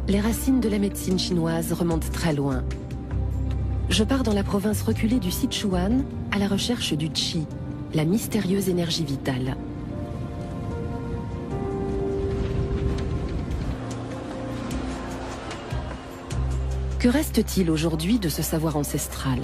Les racines de la médecine chinoise remontent très loin. Je pars dans la province reculée du Sichuan à la recherche du qi, la mystérieuse énergie vitale. Que reste-t-il aujourd'hui de ce savoir ancestral ?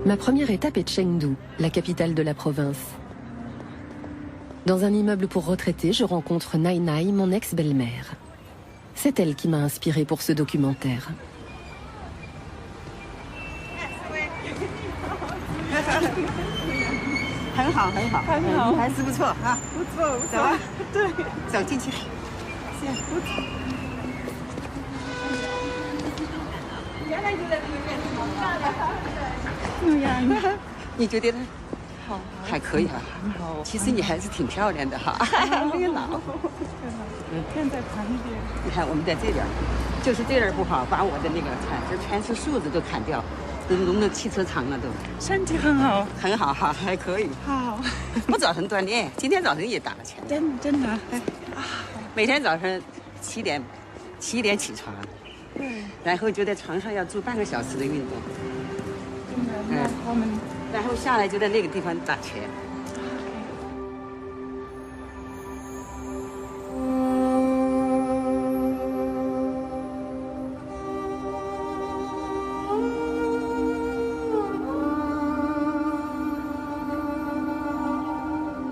Ma première étape est Chengdu, la capitale de la province. Dans un immeuble pour retraités, je rencontre Nai Nai, mon ex-belle-mère. C'est elle qui m'a inspirée pour ce documentaire.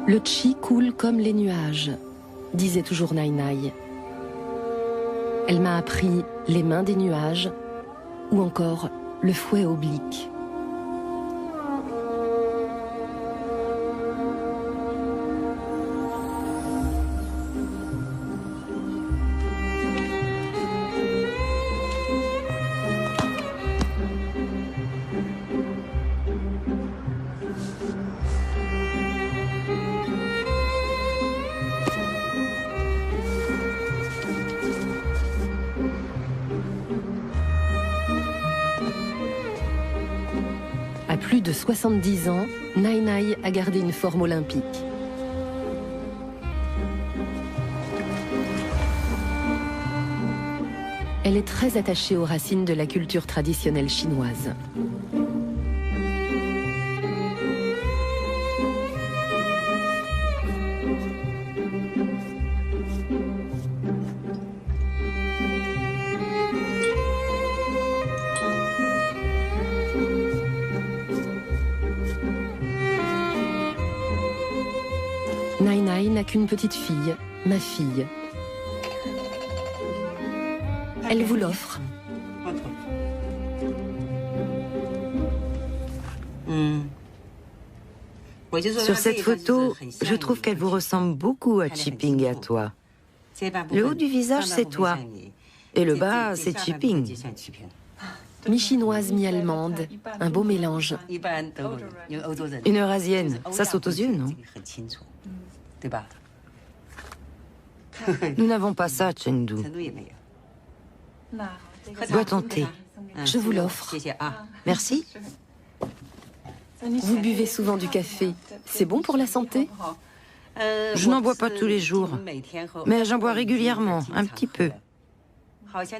Le qi coule comme les nuages, disait toujours Nai Nai. Elle m'a appris les mains des nuages ou encore le fouet oblique. À plus de 70 ans, Nai Nai a gardé une forme olympique. Elle est très attachée aux racines de la culture traditionnelle chinoise. Nai Nai n'a qu'une petite fille, ma fille. Elle vous l'offre. Sur cette photo, je trouve qu'elle vous ressemble beaucoup à Qiping et à toi. Le haut du visage, c'est toi. Et le bas, c'est Qiping. Mi-chinoise, mi-allemande, un beau mélange. Une Eurasienne, ça saute aux yeux, non? Nous n'avons pas ça à Chengdu. Bois ton thé. Je vous l'offre. Merci. Vous buvez souvent du café. C'est bon pour la santé? Je n'en bois pas tous les jours, mais j'en bois régulièrement, un petit peu.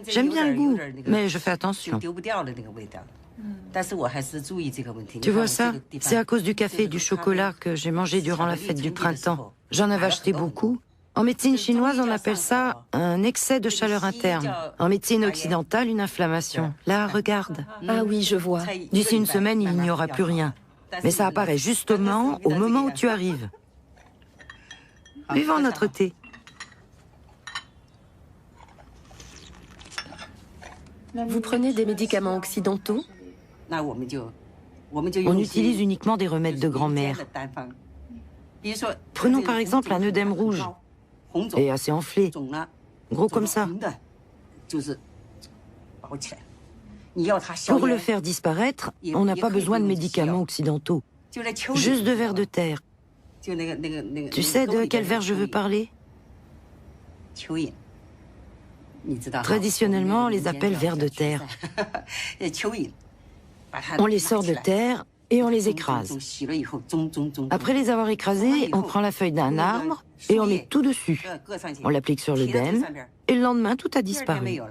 J'aime bien le goût, mais je fais attention. Tu vois ça? C'est à cause du café et du chocolat que j'ai mangé durant la fête du printemps. J'en avais acheté beaucoup. En médecine chinoise, on appelle ça un excès de chaleur interne. En médecine occidentale, une inflammation. Là, regarde. Ah oui, je vois. D'ici une semaine, il n'y aura plus rien. Mais ça apparaît justement au moment où tu arrives. Buvons notre thé. Vous prenez des médicaments occidentaux? On utilise uniquement des remèdes de grand-mère. Prenons par exemple un œdème rouge, et assez enflé, gros comme ça. Pour le faire disparaître, on n'a pas besoin de médicaments occidentaux, juste de vers de terre. Tu sais de quel vers je veux parler? Traditionnellement, on les appelle vers de terre. On les sort de terre et on les écrase. Après les avoir écrasés, on prend la feuille d'un arbre et on met tout dessus. On l'applique sur l'œdème et le lendemain, tout a disparu.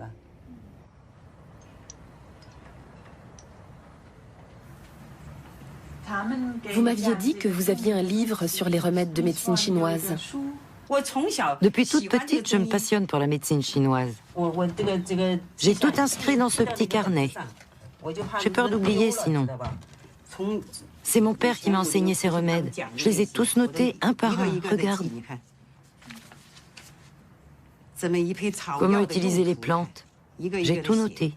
Vous m'aviez dit que vous aviez un livre sur les remèdes de médecine chinoise. Depuis toute petite, je me passionne pour la médecine chinoise. J'ai tout inscrit dans ce petit carnet. J'ai peur d'oublier sinon. C'est mon père qui m'a enseigné ces remèdes. Je les ai tous notés un par un. Regarde. Comment utiliser les plantes? J'ai tout noté.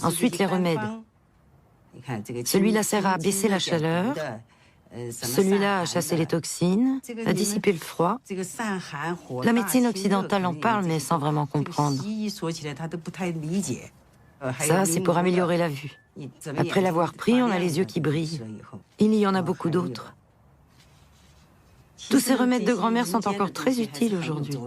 Ensuite, les remèdes. Celui-là sert à baisser la chaleur. Celui-là a chassé les toxines, a dissipé le froid. La médecine occidentale en parle, mais sans vraiment comprendre. Ça, c'est pour améliorer la vue. Après l'avoir pris, on a les yeux qui brillent. Il y en a beaucoup d'autres. Tous ces remèdes de grand-mère sont encore très utiles aujourd'hui.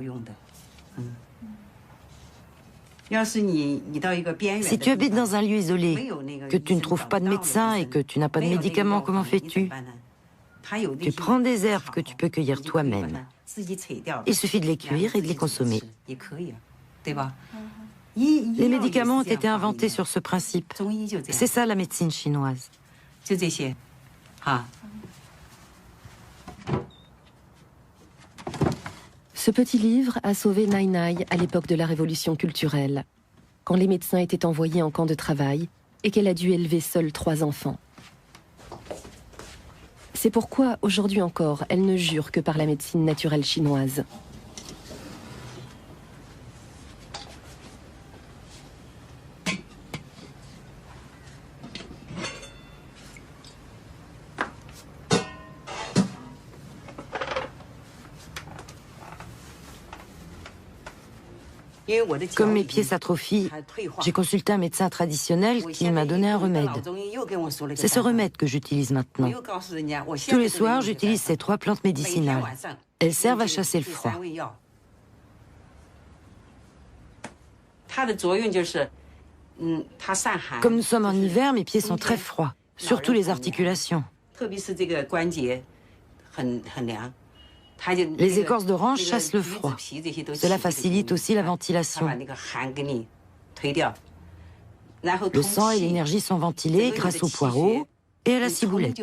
Si tu habites dans un lieu isolé, que tu ne trouves pas de médecin et que tu n'as pas de médicaments, comment fais-tu? Tu prends des herbes que tu peux cueillir toi-même. Il suffit de les cuire et de les consommer. Les médicaments ont été inventés sur ce principe. C'est ça la médecine chinoise. Ce petit livre a sauvé Nai Nai à l'époque de la révolution culturelle, quand les médecins étaient envoyés en camp de travail et qu'elle a dû élever seule 3 enfants. C'est pourquoi, aujourd'hui encore, elle ne jure que par la médecine naturelle chinoise. Comme mes pieds s'atrophient, j'ai consulté un médecin traditionnel qui m'a donné un remède. C'est ce remède que j'utilise maintenant. Tous les soirs, j'utilise ces 3 plantes médicinales. Elles servent à chasser le froid. Comme nous sommes en hiver, mes pieds sont très froids, surtout les articulations. Les écorces d'orange chassent le froid. Cela facilite aussi la ventilation. Le sang et l'énergie sont ventilés grâce au poireau et à la ciboulette.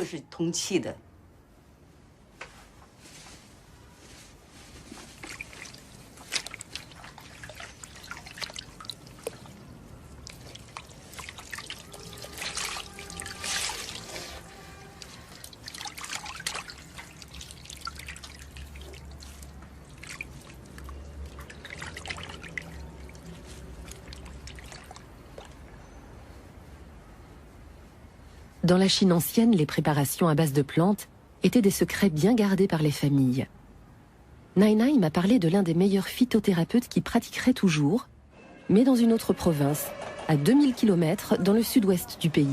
Dans la Chine ancienne, les préparations à base de plantes étaient des secrets bien gardés par les familles. Nai Nai m'a parlé de l'un des meilleurs phytothérapeutes qui pratiquerait toujours, mais dans une autre province, à 2000 km dans le sud-ouest du pays.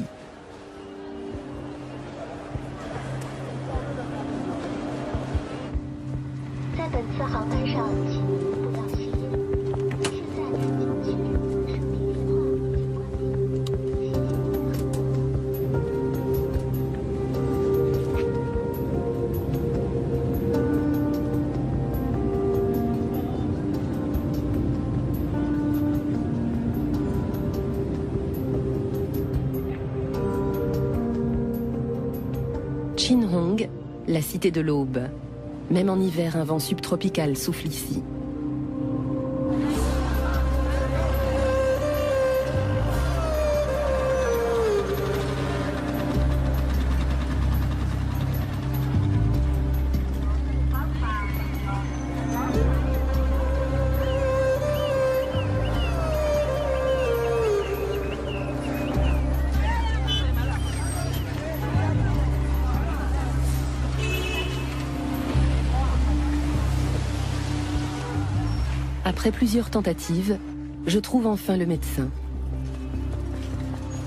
Qinhong, la cité de l'aube. Même en hiver, un vent subtropical souffle ici. Après plusieurs tentatives, je trouve enfin le médecin.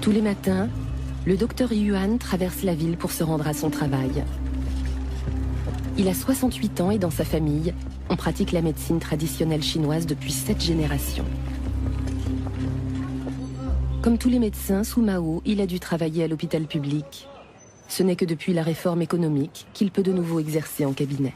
Tous les matins, le docteur Yuan traverse la ville pour se rendre à son travail. Il a 68 ans et dans sa famille, on pratique la médecine traditionnelle chinoise depuis 7 générations. Comme tous les médecins, sous Mao, il a dû travailler à l'hôpital public. Ce n'est que depuis la réforme économique qu'il peut de nouveau exercer en cabinet.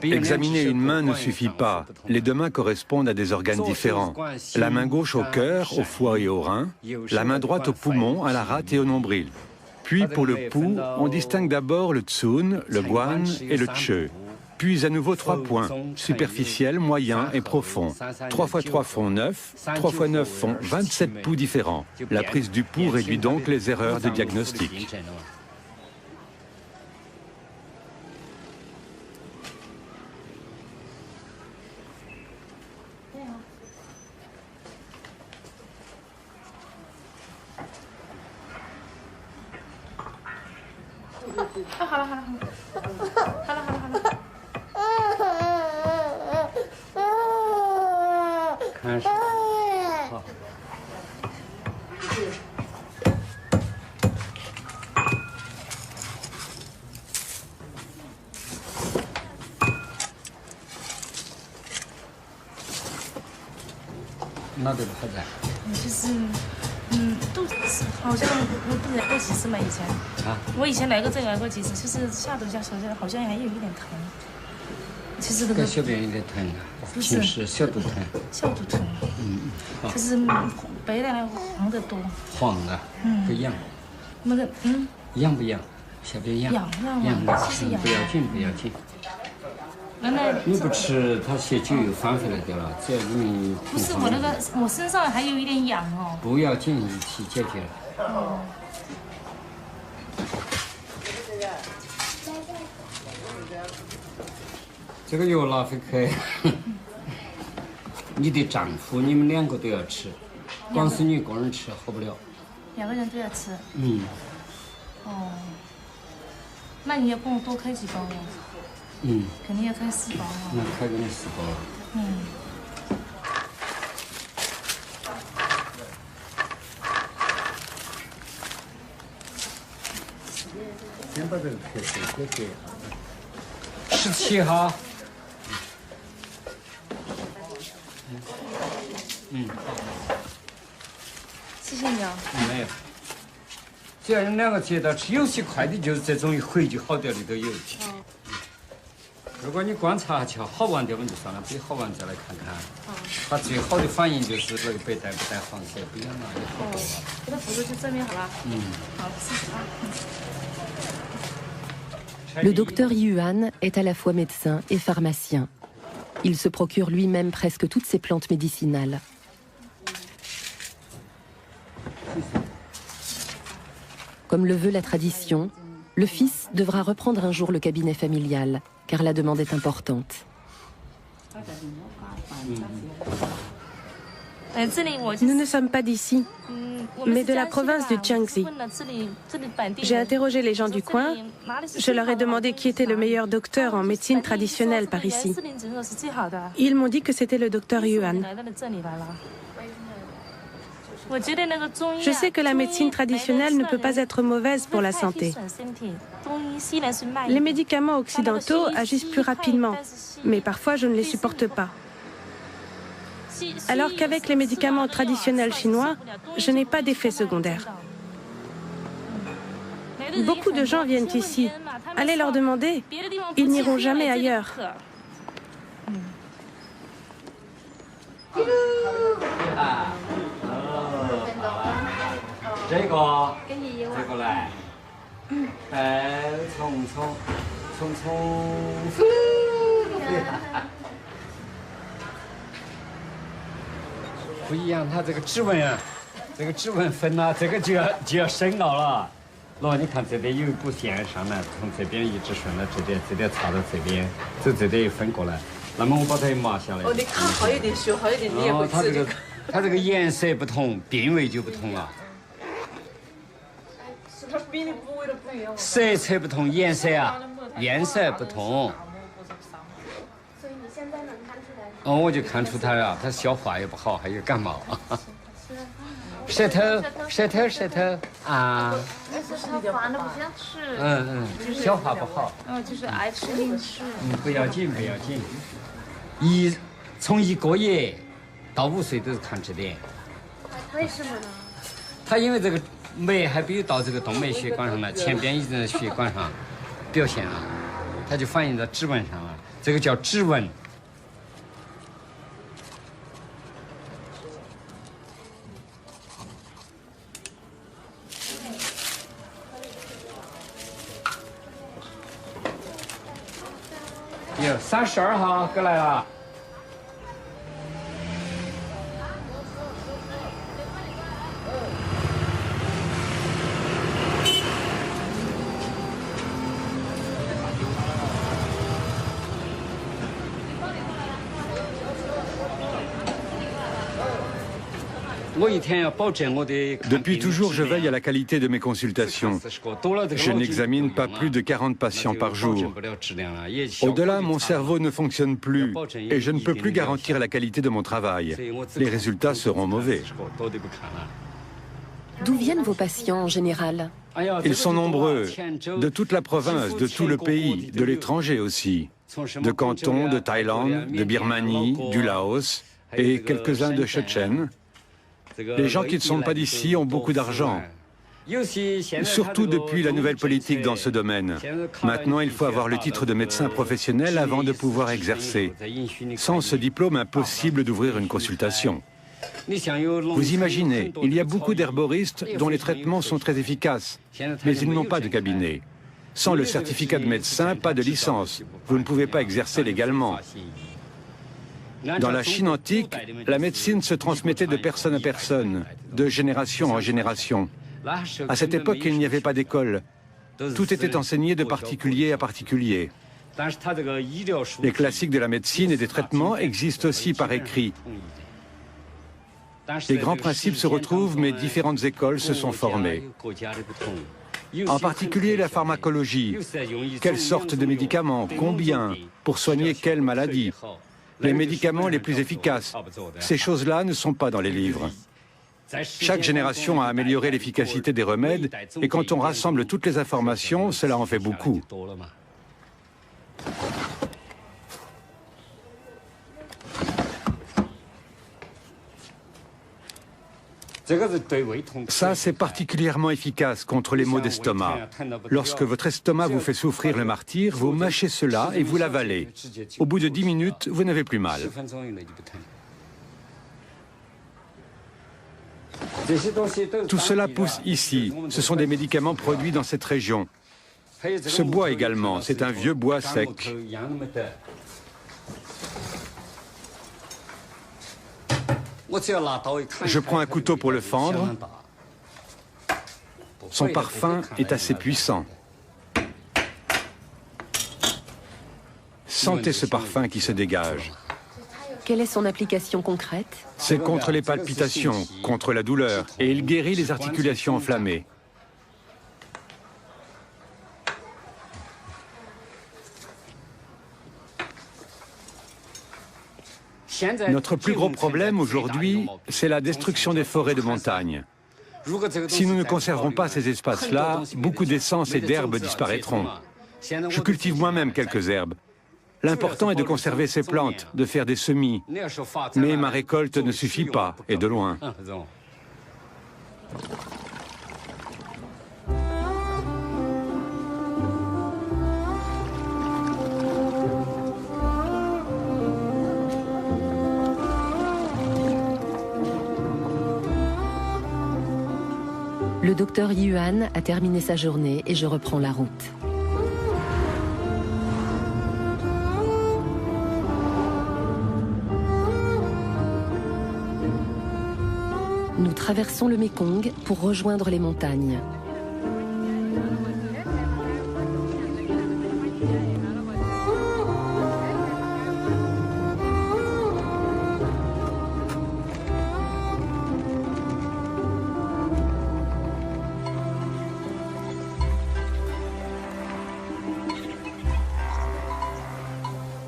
Examiner une main ne suffit pas. Les deux mains correspondent à des organes différents. La main gauche au cœur, au foie et au rein. La main droite au poumon, à la rate et au nombril. Puis pour le pouls, on distingue d'abord le tsun, le guan et le che. Puis à nouveau 3 points, superficiel, moyen et profond. 3 x 3 font 9, 3 x 9 font 27 pouls différents. La prise du pouls réduit donc les erreurs de diagnostic. Le docteur Yuan est à la fois médecin et pharmacien. Il se procure lui-même presque toutes ses plantes médicinales. Comme le veut la tradition, le fils devra reprendre un jour le cabinet familial, car la demande est importante. Nous ne sommes pas d'ici, mais de la province de Jiangxi. J'ai interrogé les gens du coin. Je leur ai demandé qui était le meilleur docteur en médecine traditionnelle par ici. Ils m'ont dit que c'était le docteur Yuan. Je sais que la médecine traditionnelle ne peut pas être mauvaise pour la santé. Les médicaments occidentaux agissent plus rapidement, mais parfois je ne les supporte pas. Alors qu'avec les médicaments traditionnels chinois, je n'ai pas d'effet secondaire. Beaucoup de gens viennent ici. Allez leur demander, ils n'iront jamais ailleurs. 这个来，匆匆，不一样，它这个指纹啊，这个指纹分了，这个就要深熬了。喏，你看这边有一股线上来，从这边一直顺到这点插到这边，这点分过来。那么我把它麻下来。哦，你看好一点，学好一点，你也会自己看。它这个颜色不同，定位就不同了。它比的部位都不一样。色彩不同，颜色不同。所以你现在能看出来？哦，我就看出它了，它消化也不好，还有感冒。舌头啊。就是它滑的不像吃。消化不好。就是爱吃零食。不要紧。从1个月到5岁都是看这点。为什么呢？它因为这个酶还没有到这个动脉血管上来，前边已经在血管上表现了，它就反映在指纹上了，这个叫指纹。有32号过来了。Depuis toujours, je veille à la qualité de mes consultations. Je n'examine pas plus de 40 patients par jour. Au-delà, mon cerveau ne fonctionne plus et je ne peux plus garantir la qualité de mon travail. Les résultats seront mauvais. D'où viennent vos patients en général? Ils sont nombreux, de toute la province, de tout le pays, de l'étranger aussi, de Canton, de Thaïlande, de Birmanie, du Laos et quelques-uns de Shenzhen. Les gens qui ne sont pas d'ici ont beaucoup d'argent, surtout depuis la nouvelle politique dans ce domaine. Maintenant, il faut avoir le titre de médecin professionnel avant de pouvoir exercer. Sans ce diplôme, impossible d'ouvrir une consultation. Vous imaginez, il y a beaucoup d'herboristes dont les traitements sont très efficaces, mais ils n'ont pas de cabinet. Sans le certificat de médecin, pas de licence. Vous ne pouvez pas exercer légalement. Dans la Chine antique, la médecine se transmettait de personne à personne, de génération en génération. À cette époque, il n'y avait pas d'école. Tout était enseigné de particulier à particulier. Les classiques de la médecine et des traitements existent aussi par écrit. Les grands principes se retrouvent, mais différentes écoles se sont formées. En particulier la pharmacologie. Quelles sortes de médicaments, combien, pour soigner quelle maladie? Les médicaments les plus efficaces. Ces choses-là ne sont pas dans les livres. Chaque génération a amélioré l'efficacité des remèdes et quand on rassemble toutes les informations, cela en fait beaucoup. Ça, c'est particulièrement efficace contre les maux d'estomac. Lorsque votre estomac vous fait souffrir le martyre, vous mâchez cela et vous l'avalez. Au bout de 10 minutes, vous n'avez plus mal. Tout cela pousse ici. Ce sont des médicaments produits dans cette région. Ce bois également, c'est un vieux bois sec. Je prends un couteau pour le fendre. Son parfum est assez puissant. Sentez ce parfum qui se dégage. Quelle est son application concrète? C'est contre les palpitations, contre la douleur, et il guérit les articulations enflammées. Notre plus gros problème aujourd'hui, c'est la destruction des forêts de montagne. Si nous ne conservons pas ces espaces-là, beaucoup d'essences et d'herbes disparaîtront. Je cultive moi-même quelques herbes. L'important est de conserver ces plantes, de faire des semis. Mais ma récolte ne suffit pas, et de loin. Le docteur Yuan a terminé sa journée et je reprends la route. Nous traversons le Mékong pour rejoindre les montagnes.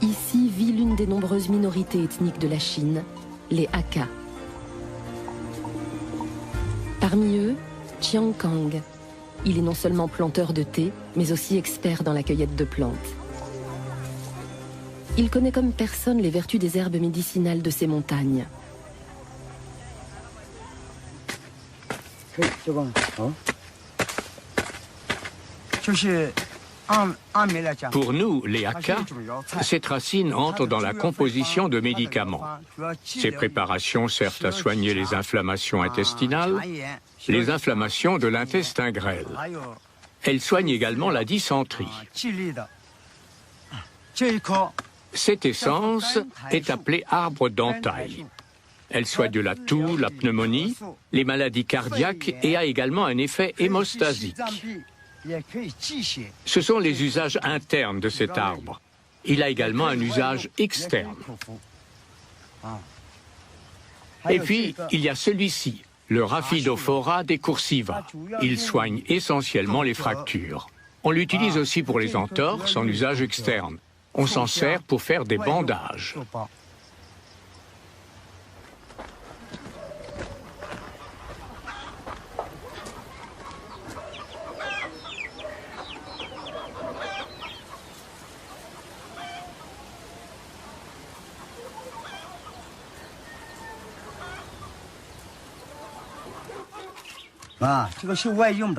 Ici vit l'une des nombreuses minorités ethniques de la Chine, les Hakka. Parmi eux, Chiang Kang. Il est non seulement planteur de thé, mais aussi expert dans la cueillette de plantes. Il connaît comme personne les vertus des herbes médicinales de ces montagnes. Pour nous, les Hakka, cette racine entre dans la composition de médicaments. Ces préparations servent à soigner les inflammations intestinales, les inflammations de l'intestin grêle. Elles soignent également la dysenterie. Cette essence est appelée arbre d'entaille. Elle soigne la toux, la pneumonie, les maladies cardiaques et a également un effet hémostasique. Ce sont les usages internes de cet arbre. Il a également un usage externe. Et puis, il y a celui-ci, le Rhaphidophora decursiva. Il soigne essentiellement les fractures. On l'utilise aussi pour les entorses en usage externe. On s'en sert pour faire des bandages.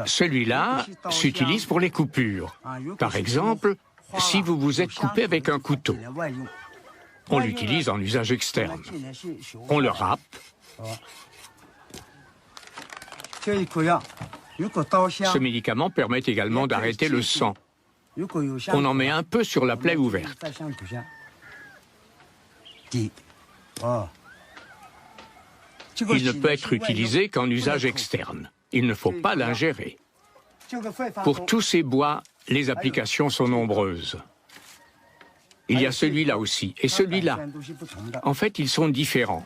Celui-là s'utilise pour les coupures. Par exemple, si vous vous êtes coupé avec un couteau, on l'utilise en usage externe. On le râpe. Ce médicament permet également d'arrêter le sang. On en met un peu sur la plaie ouverte. Il ne peut être utilisé qu'en usage externe. Il ne faut pas l'ingérer. Pour tous ces bois, les applications sont nombreuses. Il y a celui-là aussi, et celui-là. En fait, ils sont différents.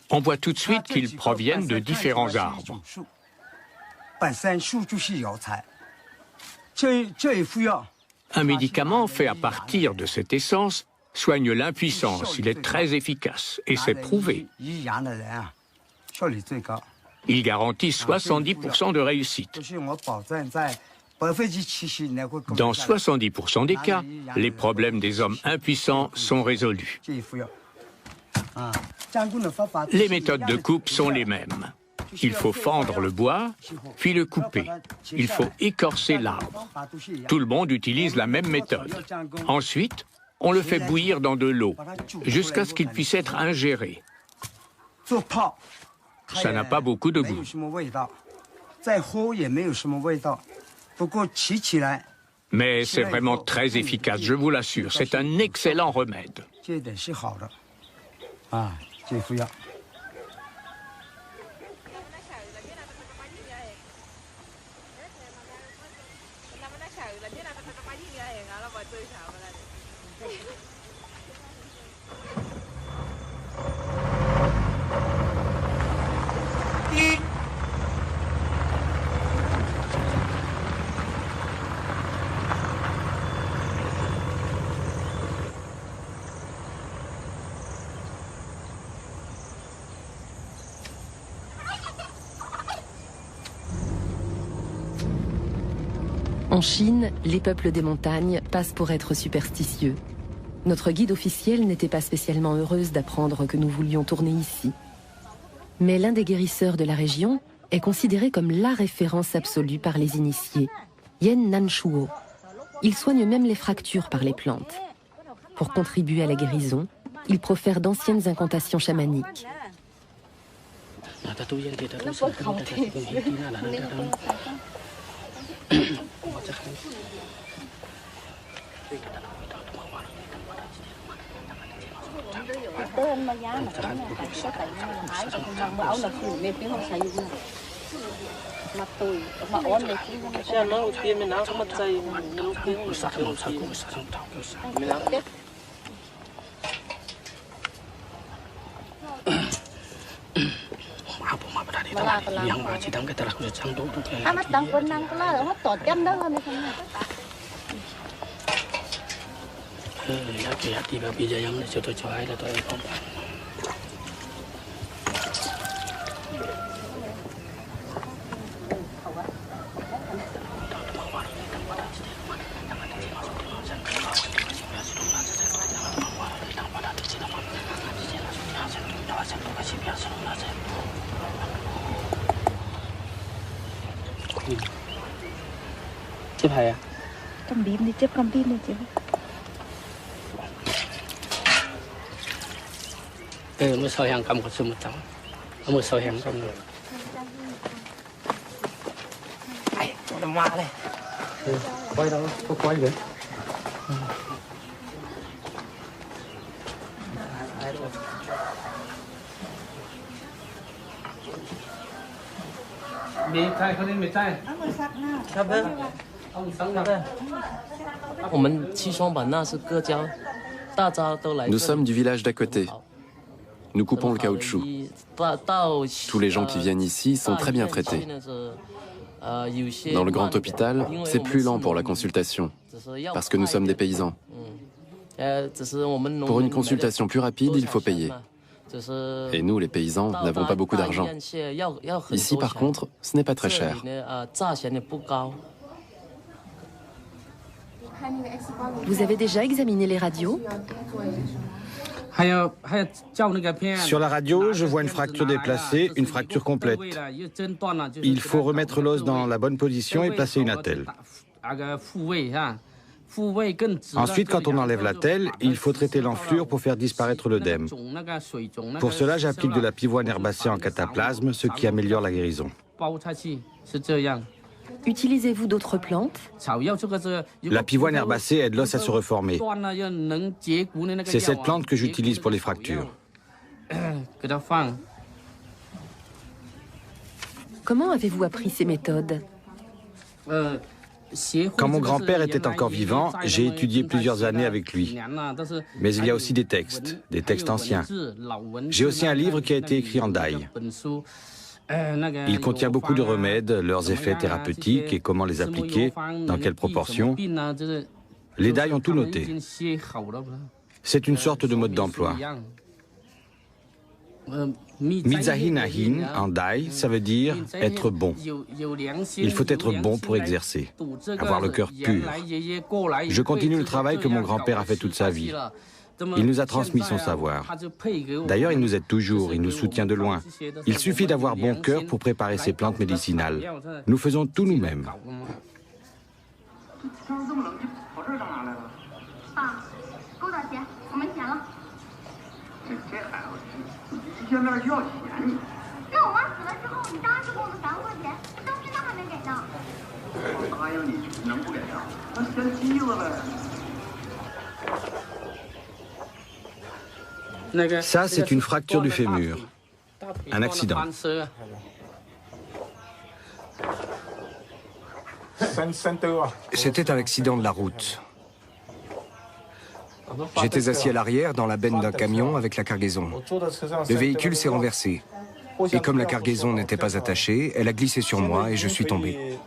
On voit tout de suite qu'ils proviennent de différents arbres. Un médicament fait à partir de cette essence soigne l'impuissance. Il est très efficace, et c'est prouvé. Il garantit 70% de réussite. Dans 70% des cas, les problèmes des hommes impuissants sont résolus. Les méthodes de coupe sont les mêmes. Il faut fendre le bois, puis le couper. Il faut écorcer l'arbre. Tout le monde utilise la même méthode. Ensuite, on le fait bouillir dans de l'eau, jusqu'à ce qu'il puisse être ingéré. Ça n'a pas beaucoup de goût. Mais c'est vraiment très efficace, je vous l'assure. C'est un excellent remède. En Chine, les peuples des montagnes passent pour être superstitieux. Notre guide officielle n'était pas spécialement heureuse d'apprendre que nous voulions tourner ici. Mais l'un des guérisseurs de la région est considéré comme la référence absolue par les initiés, Yen Nanshuo. Il soigne même les fractures par les plantes. Pour contribuer à la guérison, il profère d'anciennes incantations chamaniques. Nous sommes du village d'à côté. Nous coupons le caoutchouc. Tous les gens qui viennent ici sont très bien traités. Dans le grand hôpital, c'est plus lent pour la consultation, parce que nous sommes des paysans. Pour une consultation plus rapide, il faut payer. Et nous, les paysans, n'avons pas beaucoup d'argent. Ici, par contre, ce n'est pas très cher. Vous avez déjà examiné les radios? Sur la radio, je vois une fracture déplacée, une fracture complète. Il faut remettre l'os dans la bonne position et placer une attelle. Ensuite, quand on enlève l'attelle, il faut traiter l'enflure pour faire disparaître l'œdème. Pour cela, j'applique de la pivoine herbacée en cataplasme, ce qui améliore la guérison. Utilisez-vous d'autres plantes? La pivoine herbacée aide l'os à se reformer. C'est cette plante que j'utilise pour les fractures. Comment avez-vous appris ces méthodes? Quand mon grand-père était encore vivant, j'ai étudié plusieurs années avec lui. Mais il y a aussi des textes anciens. J'ai aussi un livre qui a été écrit en dai. Il contient beaucoup de remèdes, leurs effets thérapeutiques et comment les appliquer, dans quelles proportions. Les dai ont tout noté. C'est une sorte de mode d'emploi. Mizahinahin en dai, ça veut dire être bon. Il faut être bon pour exercer, avoir le cœur pur. Je continue le travail que mon grand-père a fait toute sa vie. Il nous a transmis son savoir. D'ailleurs, il nous aide toujours, il nous soutient de loin. Il suffit d'avoir bon cœur pour préparer ces plantes médicinales. Nous faisons tout nous-mêmes. Ça, c'est une fracture du fémur. Un accident. C'était un accident de la route. J'étais assis à l'arrière dans la benne d'un camion avec la cargaison. Le véhicule s'est renversé. Et comme la cargaison n'était pas attachée, elle a glissé sur moi et je suis tombé.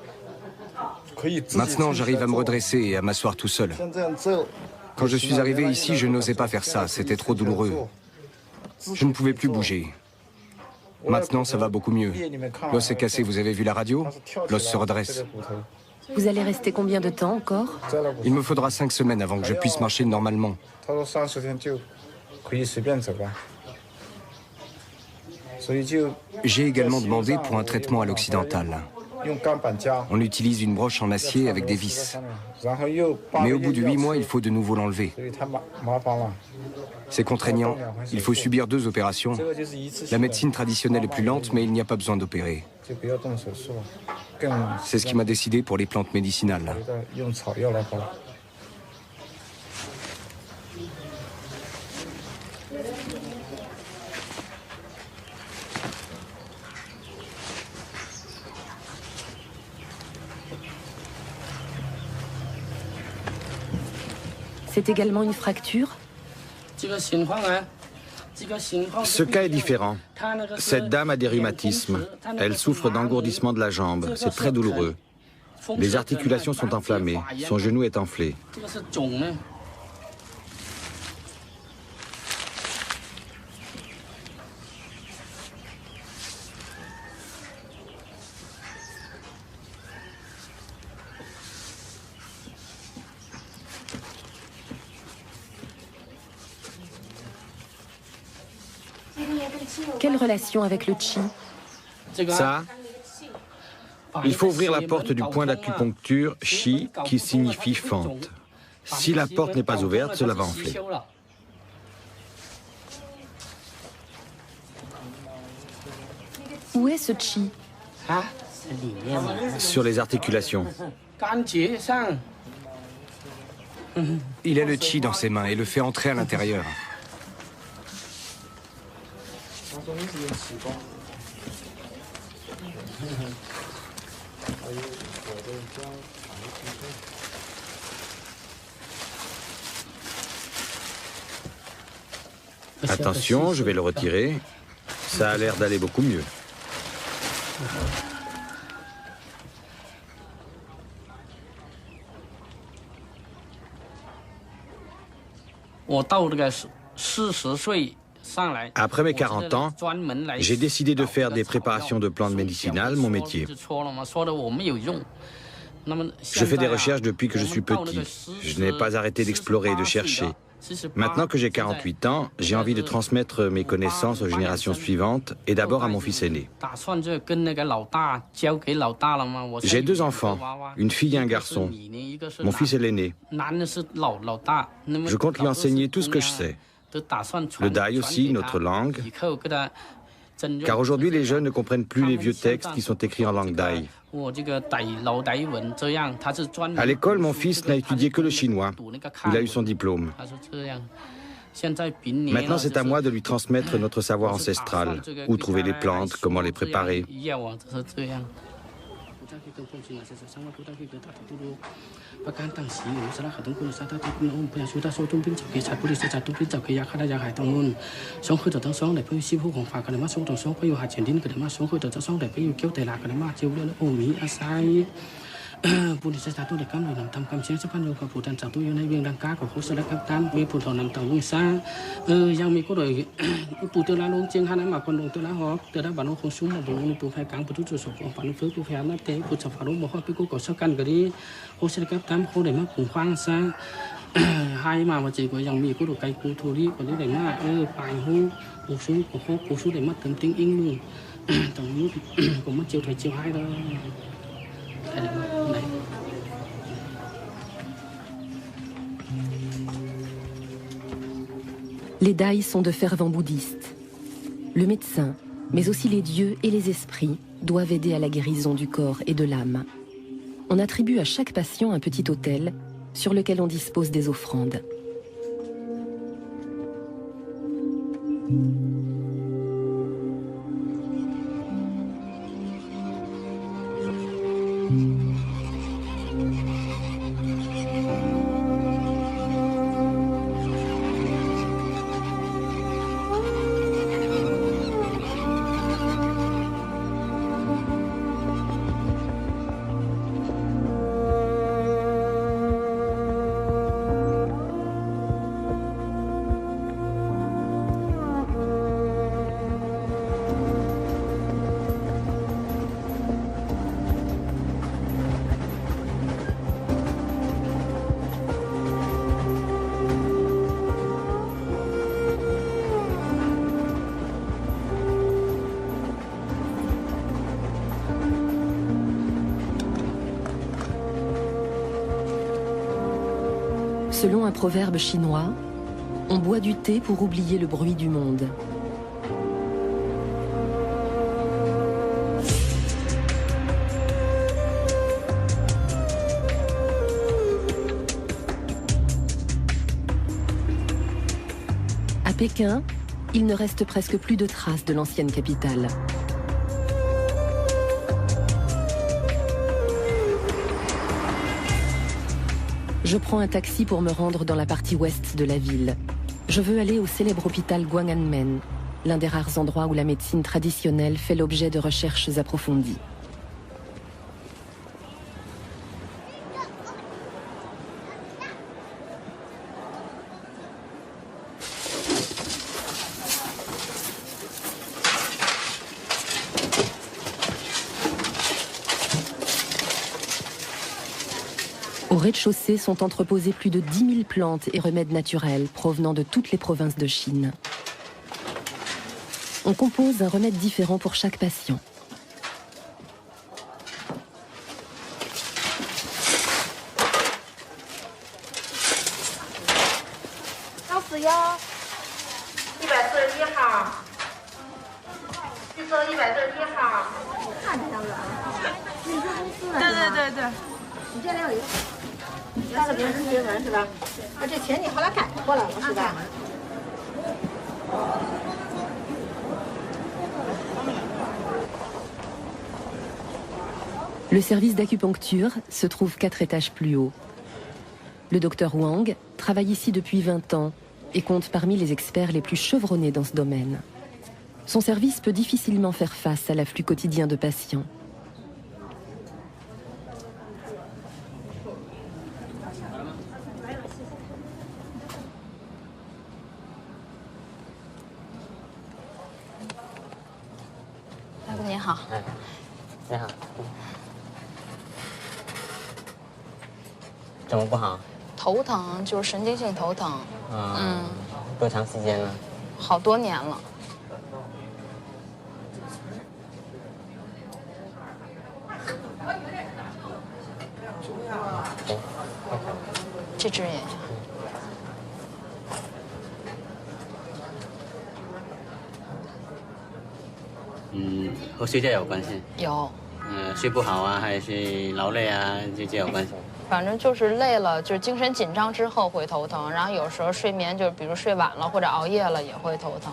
Maintenant, j'arrive à me redresser et à m'asseoir tout seul. Quand je suis arrivé ici, je n'osais pas faire ça, c'était trop douloureux. Je ne pouvais plus bouger. Maintenant, ça va beaucoup mieux. L'os est cassé, vous avez vu la radio? L'os se redresse. Vous allez rester combien de temps encore? Il me faudra 5 semaines avant que je puisse marcher normalement. J'ai également demandé pour un traitement à l'occidental. On utilise une broche en acier avec des vis. Mais au bout de 8 mois, il faut de nouveau l'enlever. C'est contraignant. Il faut subir 2 opérations. La médecine traditionnelle est plus lente, mais il n'y a pas besoin d'opérer. C'est ce qui m'a décidé pour les plantes médicinales. C'est également une fracture? Ce cas est différent. Cette dame a des rhumatismes. Elle souffre d'engourdissement de la jambe. C'est très douloureux. Les articulations sont enflammées. Son genou est enflé. Quelle relation avec le chi? Ça, il faut ouvrir la porte du point d'acupuncture chi qui signifie fente. Si la porte n'est pas ouverte, cela va enfler. Où est ce chi? Sur les articulations. Il a le chi dans ses mains et le fait entrer à l'intérieur. Attention, je vais le retirer. Ça a l'air d'aller beaucoup mieux. Après mes 40 ans, j'ai décidé de faire des préparations de plantes médicinales mon métier. Je fais des recherches depuis que je suis petit. Je n'ai pas arrêté d'explorer et de chercher. Maintenant que j'ai 48 ans, j'ai envie de transmettre mes connaissances aux générations suivantes et d'abord à mon fils aîné. J'ai 2 enfants, une fille et un garçon. Mon fils est l'aîné. Je compte lui enseigner tout ce que je sais. Le dai aussi, notre langue. Car aujourd'hui, les jeunes ne comprennent plus les vieux textes qui sont écrits en langue dai. À l'école, mon fils n'a étudié que le chinois. Il a eu son diplôme. Maintenant, c'est à moi de lui transmettre notre savoir ancestral. Où trouver les plantes, comment les préparer. Les dai sont de fervents bouddhistes. Le médecin, mais aussi les dieux et les esprits, doivent aider à la guérison du corps et de l'âme. On attribue à chaque patient un petit autel sur lequel on dispose des offrandes. Selon un proverbe chinois, On boit du thé pour oublier le bruit du monde. À Pékin, il ne reste presque plus de traces de l'ancienne capitale. Je prends un taxi pour me rendre dans la partie ouest de la ville. Je veux aller au célèbre hôpital Gwanghwamen, l'un des rares endroits où la médecine traditionnelle fait l'objet de recherches approfondies. Au rez-de-chaussée sont entreposées plus de 10 000 plantes et remèdes naturels provenant de toutes les provinces de Chine. On compose un remède différent pour chaque patient. Le service d'acupuncture se trouve 4 étages plus haut. Le docteur Wang travaille ici depuis 20 ans et compte parmi les experts les plus chevronnés dans ce domaine. Son service peut difficilement faire face à l'afflux quotidien de patients.多长时间了？好多年了。这只眼。和睡觉有关系？有。睡不好啊，还是劳累啊，这有关系？反正就是累了，就是精神紧张之后会头疼，然后有时候睡眠就是比如睡晚了或者熬夜了也会头疼。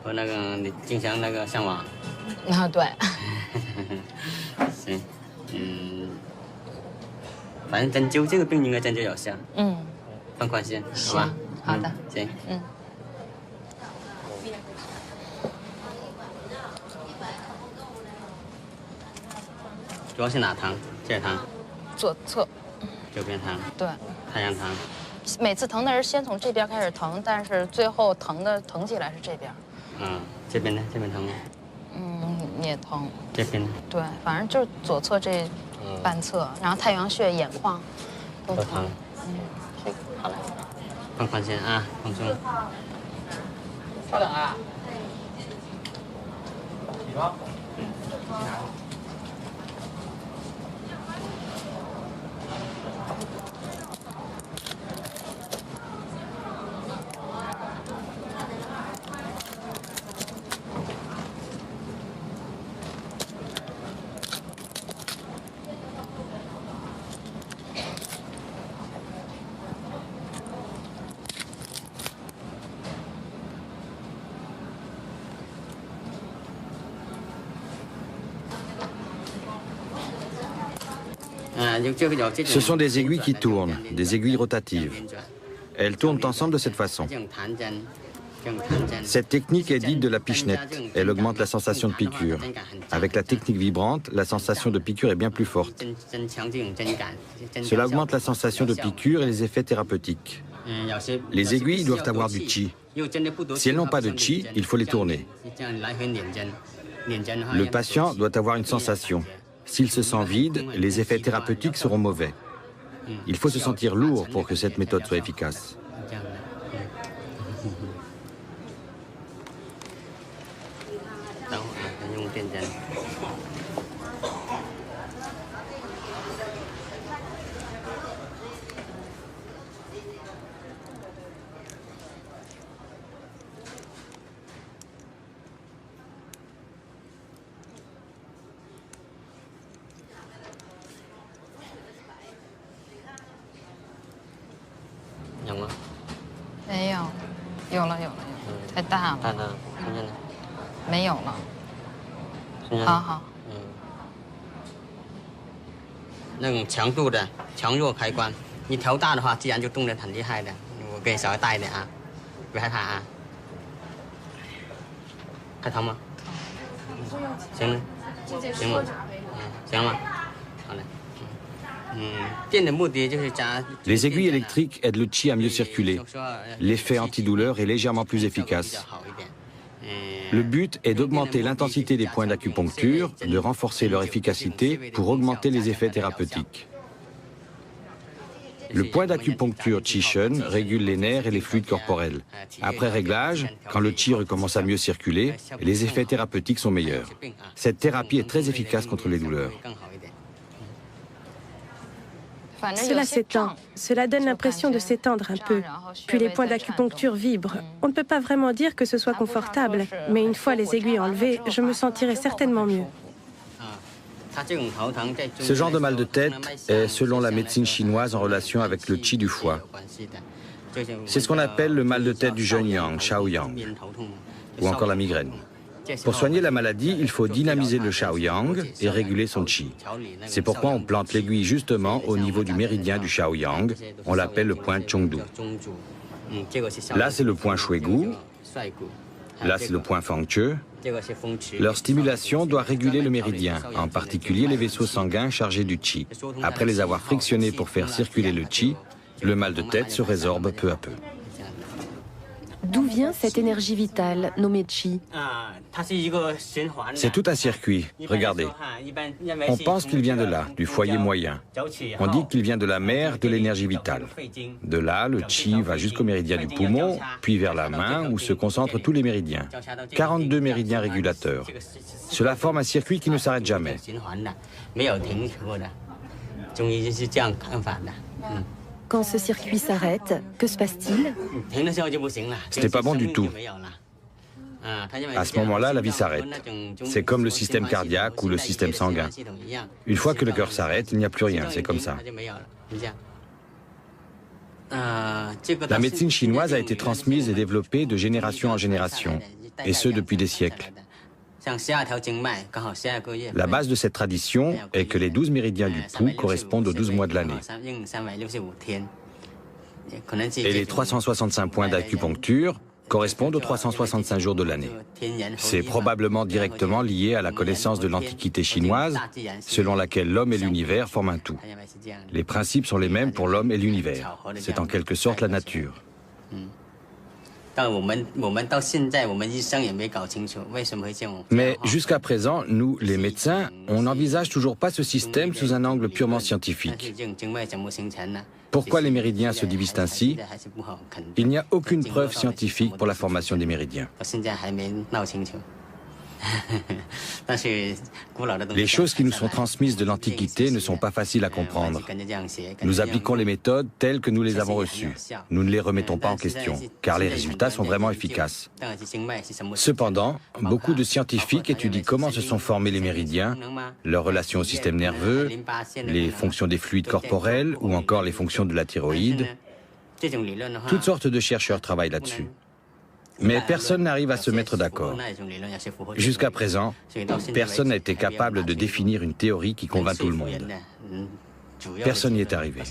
和那个你经常那个上网。啊，对。行，反正针灸这个病应该针灸有效。放宽心，好吧？好的。行。主要是哪疼？这疼？左侧。右边疼？对。太阳疼？每次疼的是先从这边开始疼，但是最后疼起来是这边。这边呢？这边疼吗？也疼。这边呢？对，反正就是左侧这半侧，然后太阳穴、眼眶都疼。好了，放宽心啊，放松。稍等啊。起床。Ce sont des aiguilles qui tournent, des aiguilles rotatives. Elles tournent ensemble de cette façon. Cette technique est dite de la pichenette. Elle augmente la sensation de piqûre. Avec la technique vibrante, la sensation de piqûre est bien plus forte. Cela augmente la sensation de piqûre et les effets thérapeutiques. Les aiguilles doivent avoir du chi. Si elles n'ont pas de chi, il faut les tourner. Le patient doit avoir une sensation. S'il se sent vide, les effets thérapeutiques seront mauvais. Il faut se sentir lourd pour que cette méthode soit efficace. 有了，太大了。大的，看见了？没有了。好。那种强度的强弱开关，你调大的话，自然就动得很厉害的。我给你稍微大一点啊，别害怕啊。还疼吗？行了，行吗？行了吗？好嘞。电的目的就是加。Les aiguilles électriques aident le qi à mieux circuler. L'effet antidouleur est légèrement plus efficace. Le but est d'augmenter l'intensité des points d'acupuncture, de renforcer leur efficacité pour augmenter les effets thérapeutiques. Le point d'acupuncture Qi-Shen régule les nerfs et les fluides corporels. Après réglage, quand le Qi recommence à mieux circuler, les effets thérapeutiques sont meilleurs. Cette thérapie est très efficace contre les douleurs. Cela s'étend. Cela donne l'impression de s'étendre un peu. Puis les points d'acupuncture vibrent. On ne peut pas vraiment dire que ce soit confortable, mais une fois les aiguilles enlevées, je me sentirai certainement mieux. Ce genre de mal de tête est, selon la médecine chinoise, en relation avec le qi du foie. C'est ce qu'on appelle le mal de tête du jeune yang, Shaoyang, ou encore la migraine. Pour soigner la maladie, il faut dynamiser le Shaoyang et réguler son qi. C'est pourquoi on plante l'aiguille justement au niveau du méridien du Shaoyang. On l'appelle le point Chongdu. Là, c'est le point Shuigu. Là, c'est le point Fangche. Leur stimulation doit réguler le méridien, en particulier les vaisseaux sanguins chargés du qi. Après les avoir frictionnés pour faire circuler le qi, le mal de tête se résorbe peu à peu. D'où vient cette énergie vitale nommée qi? C'est tout un circuit, regardez. On pense qu'il vient de là, du foyer moyen. On dit qu'il vient de la mer de l'énergie vitale. De là, le qi va jusqu'au méridien du poumon, puis vers la main où se concentrent tous les méridiens. 42 méridiens régulateurs. Cela forme un circuit qui ne s'arrête jamais. Quand ce circuit s'arrête, que se passe-t-il? Ce n'est pas bon du tout. À ce moment-là, la vie s'arrête. C'est comme le système cardiaque ou le système sanguin. Une fois que le cœur s'arrête, il n'y a plus rien, c'est comme ça. La médecine chinoise a été transmise et développée de génération en génération, et ce depuis des siècles. La base de cette tradition est que les 12 méridiens du pouls correspondent aux 12 mois de l'année. Et les 365 points d'acupuncture correspondent aux 365 jours de l'année. C'est probablement directement lié à la connaissance de l'Antiquité chinoise, selon laquelle l'homme et l'univers forment un tout. Les principes sont les mêmes pour l'homme et l'univers. C'est en quelque sorte la nature. Mais jusqu'à présent, nous, les médecins, on n'envisage toujours pas ce système sous un angle purement scientifique. Pourquoi les méridiens se divisent ainsi? Il n'y a aucune preuve scientifique pour la formation des méridiens. Les choses qui nous sont transmises de l'Antiquité ne sont pas faciles à comprendre. Nous appliquons les méthodes telles que nous les avons reçues. Nous ne les remettons pas en question, car les résultats sont vraiment efficaces. Cependant, beaucoup de scientifiques étudient comment se sont formés les méridiens, leur relation au système nerveux, les fonctions des fluides corporels ou encore les fonctions de la thyroïde. Toutes sortes de chercheurs travaillent là-dessus. Mais personne n'arrive à se mettre d'accord. Jusqu'à présent, personne n'a été capable de définir une théorie qui convainc tout le monde. Personne n'y est arrivé.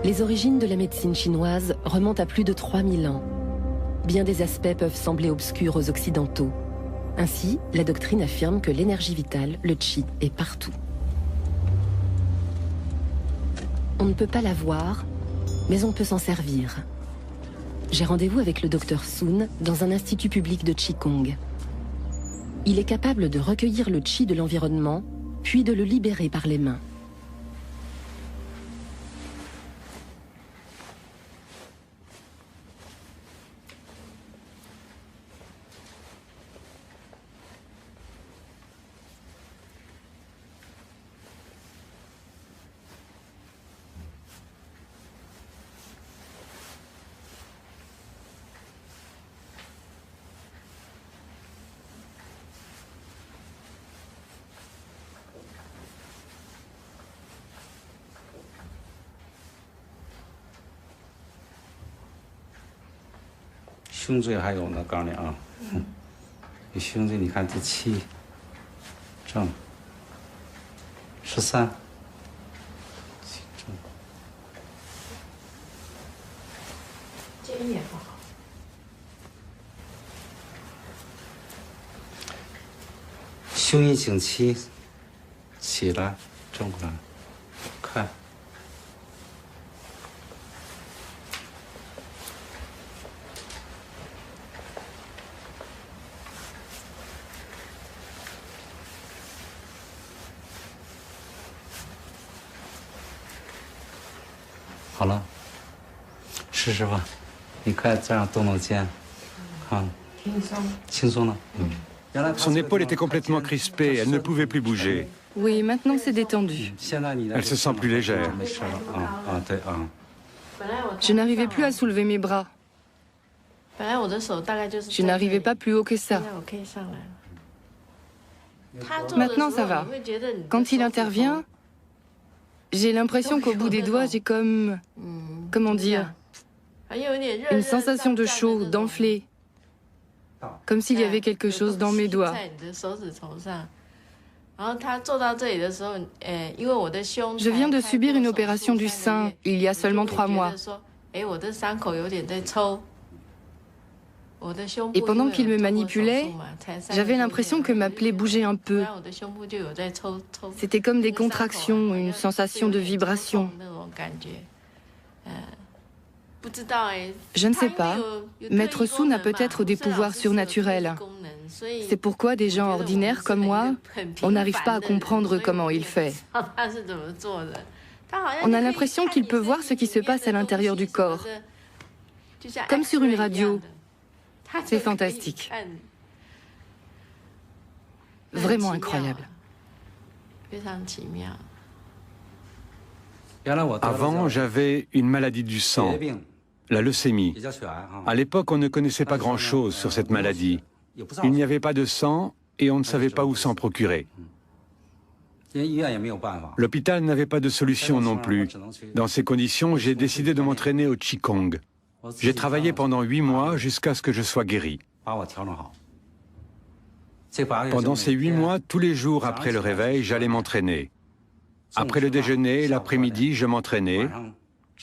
Les origines de la médecine chinoise remontent à plus de 3000 ans. Bien des aspects peuvent sembler obscurs aux Occidentaux. Ainsi, la doctrine affirme que l'énergie vitale, le qi, est partout. On ne peut pas la voir, mais on peut s'en servir. J'ai rendez-vous avec le docteur Sun dans un institut public de Qigong. Il est capable de recueillir le qi de l'environnement, puis de le libérer par les mains. 胸椎还有呢，告诉你啊，你胸椎你看第7，正13，这一点不好。胸一颈7，起来，正过来，看。好了，试试吧。你快这样动动肩，看，轻松了。Son épaule était complètement crispée, elle ne pouvait plus bouger. Oui, maintenant c'est détendu. Elle se sent plus légère. Je n'arrivais plus à soulever mes bras. Je n'arrivais pas plus haut que ça. Maintenant ça va. Quand il intervient, j'ai l'impression qu'au bout des doigts, j'ai comme... Comment dire? Une sensation de chaud, d'enflé. Comme s'il y avait quelque chose dans mes doigts. Je viens de subir une opération du sein il y a seulement 3 mois. Et pendant qu'il me manipulait, j'avais l'impression que ma plaie bougeait un peu. C'était comme des contractions, une sensation de vibration. Je ne sais pas. Maître Su n'a peut-être des pouvoirs surnaturels. C'est pourquoi des gens ordinaires comme moi, on n'arrive pas à comprendre comment il fait. On a l'impression qu'il peut voir ce qui se passe à l'intérieur du corps, comme sur une radio. C'est fantastique. Vraiment incroyable. Avant, j'avais une maladie du sang, la leucémie. À l'époque, on ne connaissait pas grand-chose sur cette maladie. Il n'y avait pas de sang et on ne savait pas où s'en procurer. L'hôpital n'avait pas de solution non plus. Dans ces conditions, j'ai décidé de m'entraîner au Qigong. J'ai travaillé pendant 8 mois jusqu'à ce que je sois guéri. Pendant ces 8 mois, tous les jours après le réveil, j'allais m'entraîner. Après le déjeuner, l'après-midi, je m'entraînais.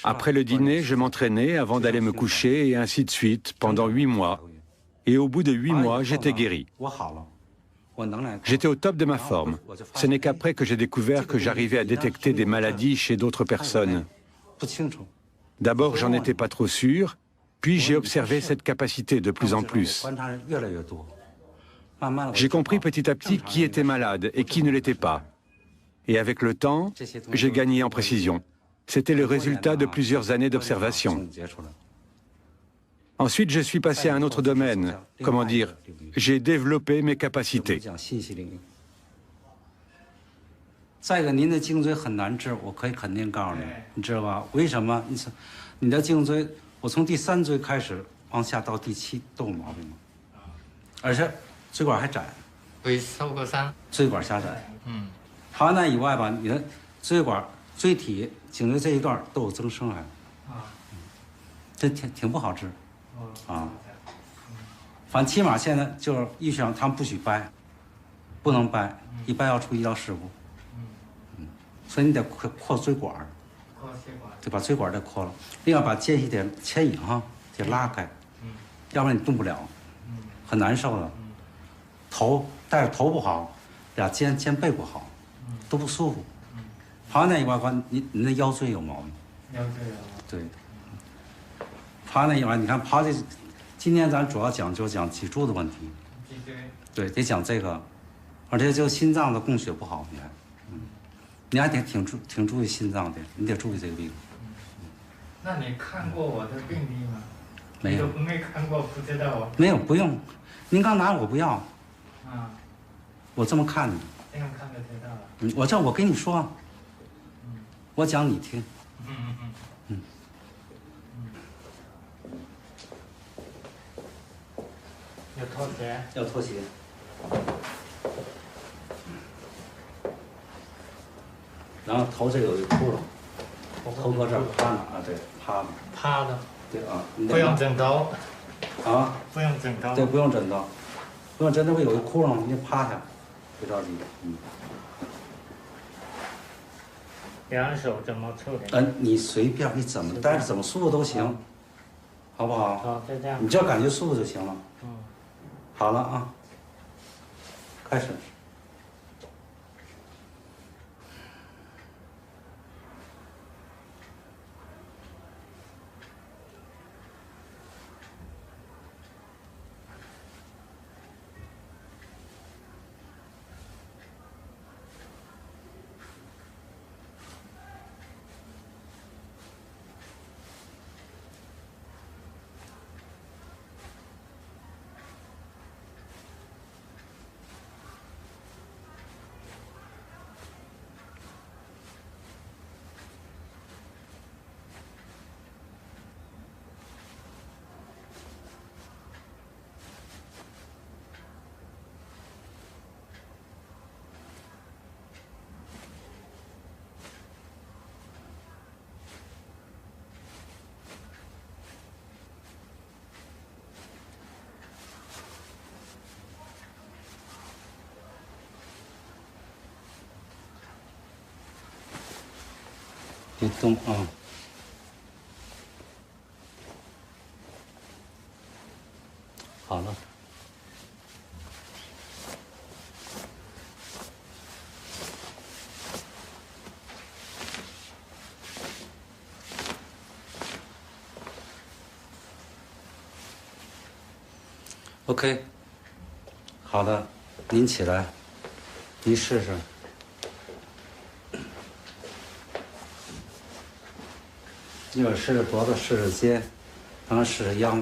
Après le dîner, je m'entraînais avant d'aller me coucher et ainsi de suite pendant 8 mois. Et au bout de 8 mois, j'étais guéri. J'étais au top de ma forme. Ce n'est qu'après que j'ai découvert que j'arrivais à détecter des maladies chez d'autres personnes. D'abord, j'en étais pas trop sûr, puis j'ai observé cette capacité de plus en plus. J'ai compris petit à petit qui était malade et qui ne l'était pas. Et avec le temps, j'ai gagné en précision. C'était le résultat de plusieurs années d'observation. Ensuite, je suis passé à un autre domaine. Comment dire? J'ai développé mes capacités. 再一个，您的颈椎很难治，我可以肯定告诉你，你知道吧？为什么？你的颈椎，我从第3椎开始往下到第7都有毛病吗？而且椎管还窄。会超过3。椎管狭窄。还有那以外吧，你的椎管、椎体、颈椎这一段都有增生还。这挺不好治。反正起码现在就是医学上他们不许掰，不能掰，一掰要出医疗事故。所以你得扩椎管，得把椎管得扩了，另外把间隙得牵引得拉开，要不然你动不了，很难受的。头但是头不好，俩肩背不好，都不舒服。还有那一块你的腰椎有毛病。腰椎有。对。还有那一块，你看爬这，今天咱主要讲脊柱的问题。脊椎。对，得讲这个，而且就心脏的供血不好，你看。你还得挺注意心脏的，你得注意这个病。那你看过我的病历吗？没有。没看过，不知道啊。没有，不用。您刚拿我不要。我这么看你。这样看就知道了。我跟你说，我讲你听。要脱鞋。要脱鞋。然后头这有一个窟窿，头搁这儿趴呢对，趴呢。趴的。对啊。不用枕头。啊？不用枕头。对，不用枕头，不用枕头，会有个窟窿，你趴下，别着急。两手怎么处理？你随便，你怎么，但是怎么舒服都行，好不好？好，就这样。你只要感觉舒服就行了。好了啊，开始。别动啊！好了。OK， 好的，您起来，您试试。一会儿试试脖子，试试肩，然后试试腰。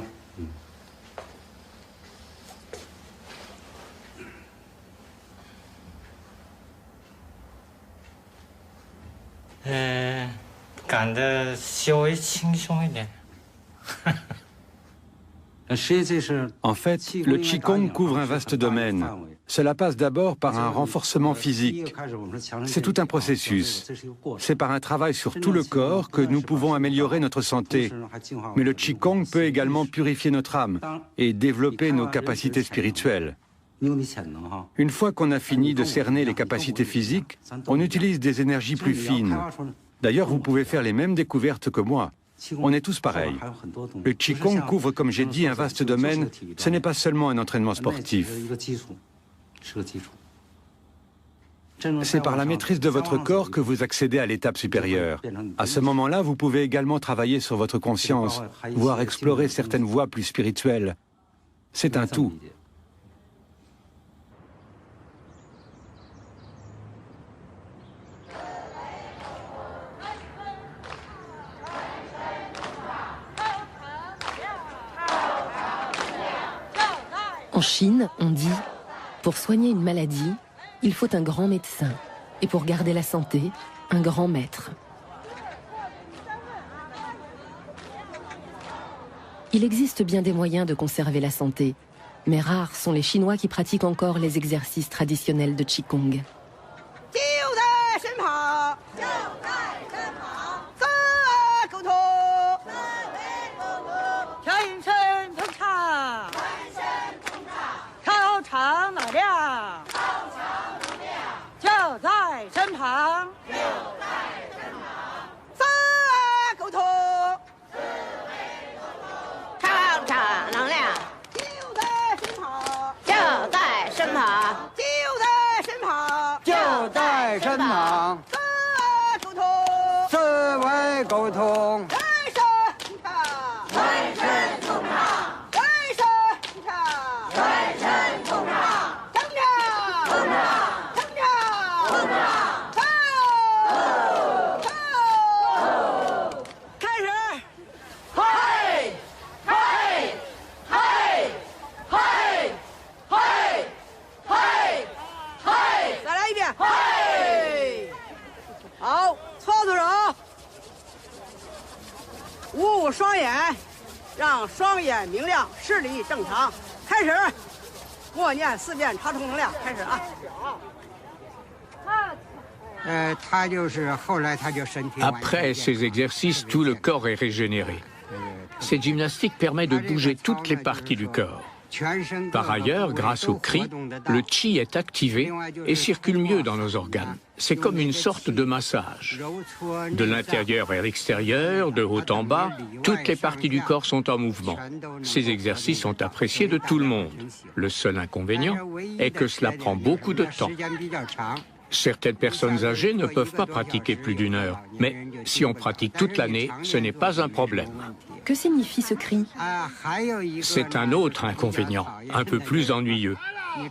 感觉稍微轻松一点。En fait, le Qigong couvre un vaste domaine. Cela passe d'abord par un renforcement physique. C'est tout un processus. C'est par un travail sur tout le corps que nous pouvons améliorer notre santé. Mais le Qigong peut également purifier notre âme et développer nos capacités spirituelles. Une fois qu'on a fini de cerner les capacités physiques, on utilise des énergies plus fines. D'ailleurs, vous pouvez faire les mêmes découvertes que moi. On est tous pareils. Le Qigong couvre, comme j'ai dit, un vaste domaine. Ce n'est pas seulement un entraînement sportif. C'est par la maîtrise de votre corps que vous accédez à l'étape supérieure. À ce moment-là, vous pouvez également travailler sur votre conscience, voire explorer certaines voies plus spirituelles. C'est un tout. En Chine, on dit, pour soigner une maladie, il faut un grand médecin. Et pour garder la santé, un grand maître. Il existe bien des moyens de conserver la santé, mais rares sont les Chinois qui pratiquent encore les exercices traditionnels de Qigong. Après ces exercices, tout le corps est régénéré. Cette gymnastique permet de bouger toutes les parties du corps. Par ailleurs, grâce au cri, le chi est activé et circule mieux dans nos organes. C'est comme une sorte de massage. De l'intérieur vers l'extérieur, de haut en bas, toutes les parties du corps sont en mouvement. Ces exercices sont appréciés de tout le monde. Le seul inconvénient est que cela prend beaucoup de temps. Certaines personnes âgées ne peuvent pas pratiquer plus d'1 heure, mais si on pratique toute l'année, ce n'est pas un problème. Que signifie ce cri? C'est un autre inconvénient, un peu plus ennuyeux.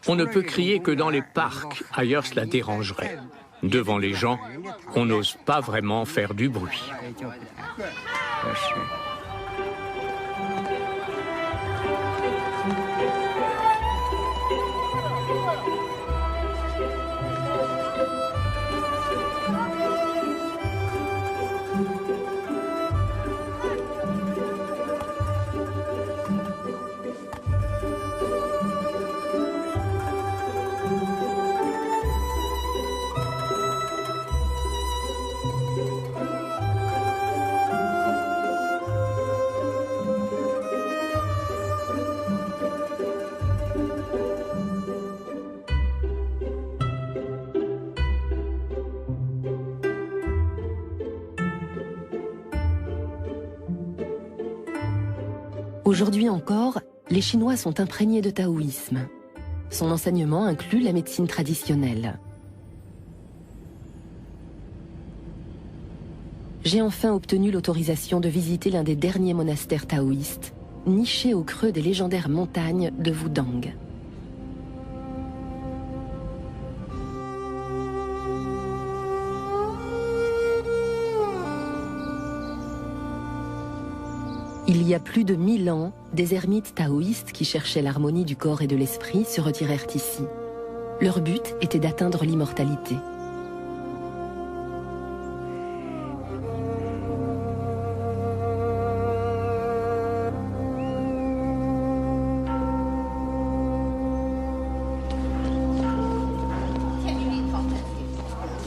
On ne peut crier que dans les parcs, ailleurs cela dérangerait. Devant les gens, on n'ose pas vraiment faire du bruit. Aujourd'hui encore, les Chinois sont imprégnés de taoïsme. Son enseignement inclut la médecine traditionnelle. J'ai enfin obtenu l'autorisation de visiter l'un des derniers monastères taoïstes, niché au creux des légendaires montagnes de Wudang. Il y a plus de 1000 ans, des ermites taoïstes qui cherchaient l'harmonie du corps et de l'esprit se retirèrent ici. Leur but était d'atteindre l'immortalité.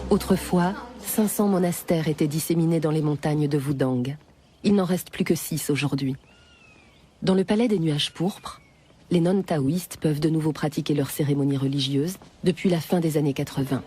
Autrefois, 500 monastères étaient disséminés dans les montagnes de Wudang. Il n'en reste plus que 6 aujourd'hui. Dans le palais des nuages pourpres, les nonnes taoïstes peuvent de nouveau pratiquer leurs cérémonies religieuses depuis la fin des années 80.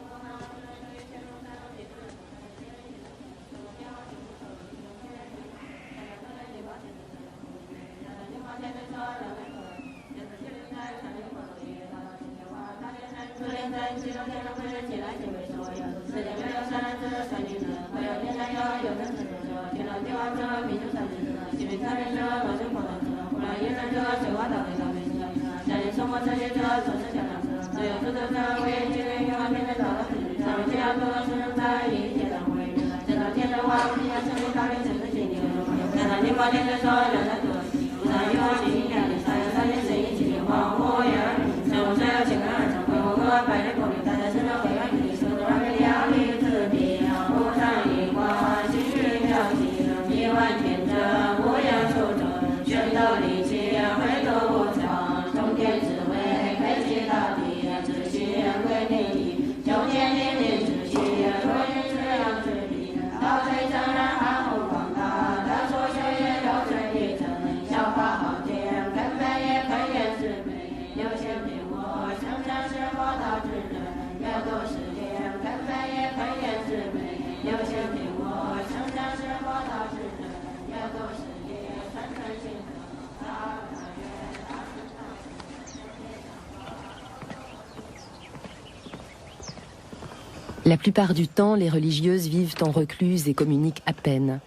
La plupart du temps, les religieuses vivent en recluse et communiquent à peine.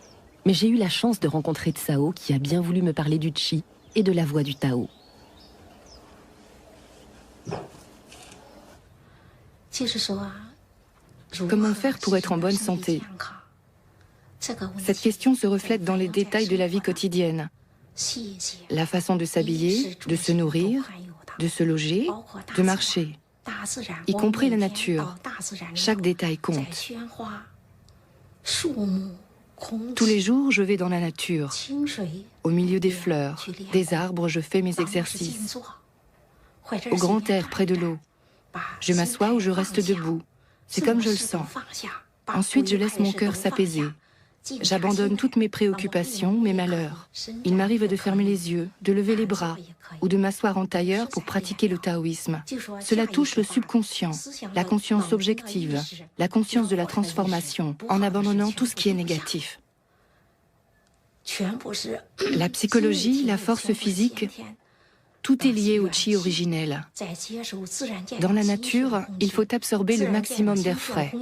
Mais j'ai eu la chance de rencontrer Tsao qui a bien voulu me parler du Qi et de la voie du Tao. Comment faire pour être en bonne santé? Cette question se reflète dans les détails de la vie quotidienne. La façon de s'habiller, de se nourrir, de se loger, de marcher, y compris la nature. Chaque détail compte. Tous les jours, je vais dans la nature. Au milieu des fleurs, des arbres, je fais mes exercices. Au grand air, près de l'eau. Je m'assois ou je reste debout. C'est comme je le sens. Ensuite, je laisse mon cœur s'apaiser. J'abandonne toutes mes préoccupations, mes malheurs. Il m'arrive de fermer les yeux, de lever les bras ou de m'asseoir en tailleur pour pratiquer le taoïsme. Cela touche le subconscient, la conscience objective, la conscience de la transformation, en abandonnant tout ce qui est négatif. La psychologie, la force physique, tout est lié au chi originel. Dans la nature, il faut absorber le maximum d'air frais.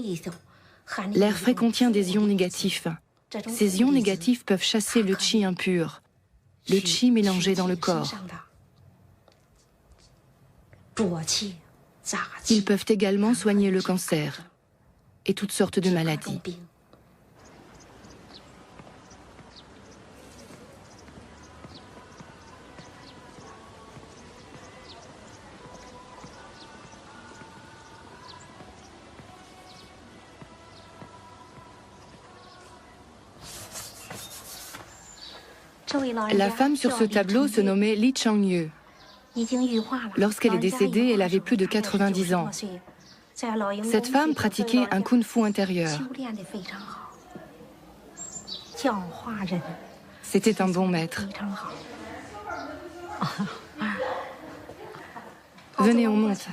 L'air frais contient des ions négatifs. Ces ions négatifs peuvent chasser le chi impur, le chi mélangé dans le corps. Ils peuvent également soigner le cancer et toutes sortes de maladies. La femme sur ce tableau se nommait Li Changyu. Lorsqu'elle est décédée, elle avait plus de 90 ans. Cette femme pratiquait un kung-fu intérieur. C'était un bon maître. Venez, on monte.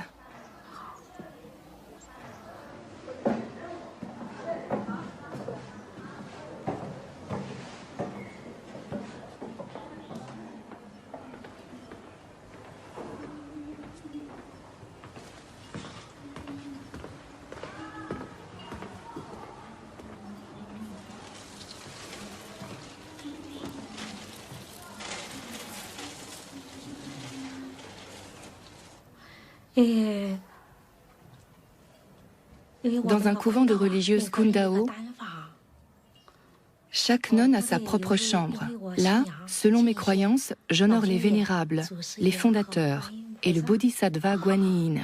Dans un couvent de religieuses Kundao, chaque nonne a sa propre chambre. Là, selon mes croyances, j'honore les vénérables, les fondateurs et le bodhisattva Guanyin.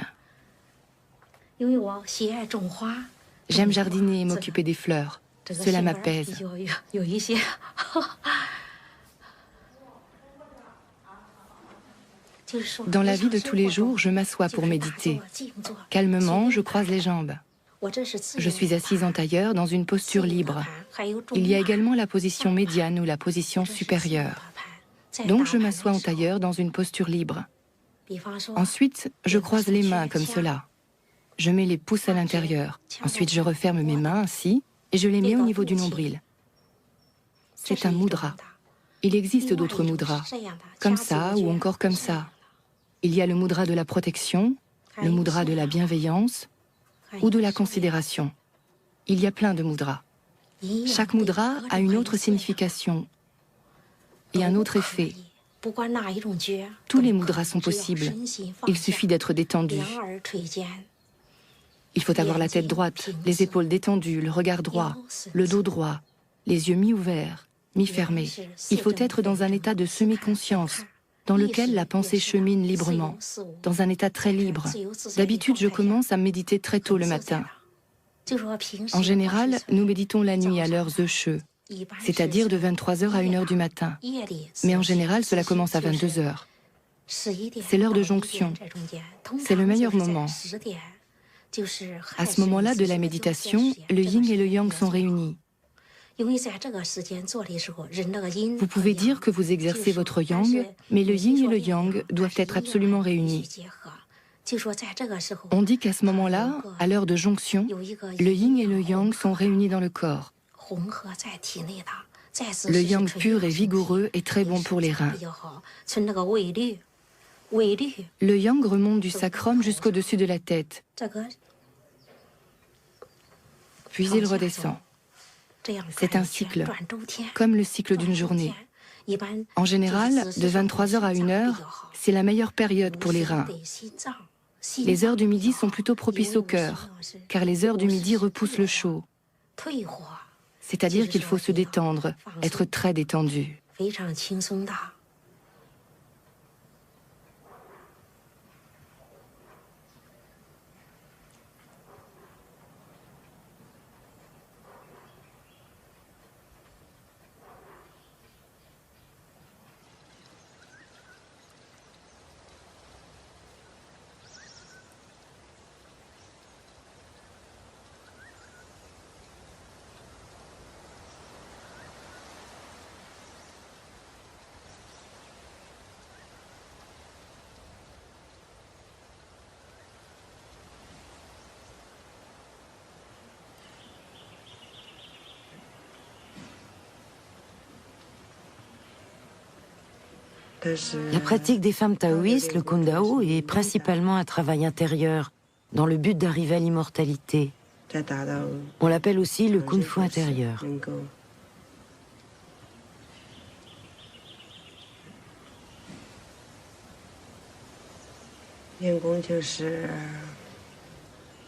J'aime jardiner et m'occuper des fleurs. Cela m'apaise. Dans la vie de tous les jours, je m'assois pour méditer. Calmement, je croise les jambes. Je suis assise en tailleur dans une posture libre. Il y a également la position médiane ou la position supérieure. Donc je m'assois en tailleur dans une posture libre. Ensuite, je croise les mains comme cela. Je mets les pouces à l'intérieur. Ensuite, je referme mes mains ainsi et je les mets au niveau du nombril. C'est un mudra. Il existe d'autres mudras, comme ça ou encore comme ça. Il y a le mudra de la protection, le mudra de la bienveillance ou de la considération. Il y a plein de mudras. Chaque mudra a une autre signification et un autre effet. Tous les mudras sont possibles. Il suffit d'être détendu. Il faut avoir la tête droite, les épaules détendues, le regard droit, le dos droit, les yeux mi-ouverts, mi-fermés. Il faut être dans un état de semi-conscience, dans lequel la pensée chemine librement, dans un état très libre. D'habitude, je commence à méditer très tôt le matin. En général, nous méditons la nuit à l'heure Zeshö, c'est-à-dire de 23h à 1h du matin. Mais en général, cela commence à 22h. C'est l'heure de jonction. C'est le meilleur moment. À ce moment-là de la méditation, le yin et le yang sont réunis. Vous pouvez dire que vous exercez votre yang, mais le yin et le yang doivent être absolument réunis. On dit qu'à ce moment-là, à l'heure de jonction, le yin et le yang sont réunis dans le corps. Le yang pur et vigoureux est très bon pour les reins. Le yang remonte du sacrum jusqu'au-dessus de la tête. Puis il redescend. C'est un cycle, comme le cycle d'une journée. En général, de 23h à 1h, c'est la meilleure période pour les reins. Les heures du midi sont plutôt propices au cœur, car les heures du midi repoussent le chaud. C'est-à-dire qu'il faut se détendre, être très détendu. La pratique des femmes taoïstes, le Kundao, est principalement un travail intérieur, dans le but d'arriver à l'immortalité. On l'appelle aussi le Kung Fu intérieur.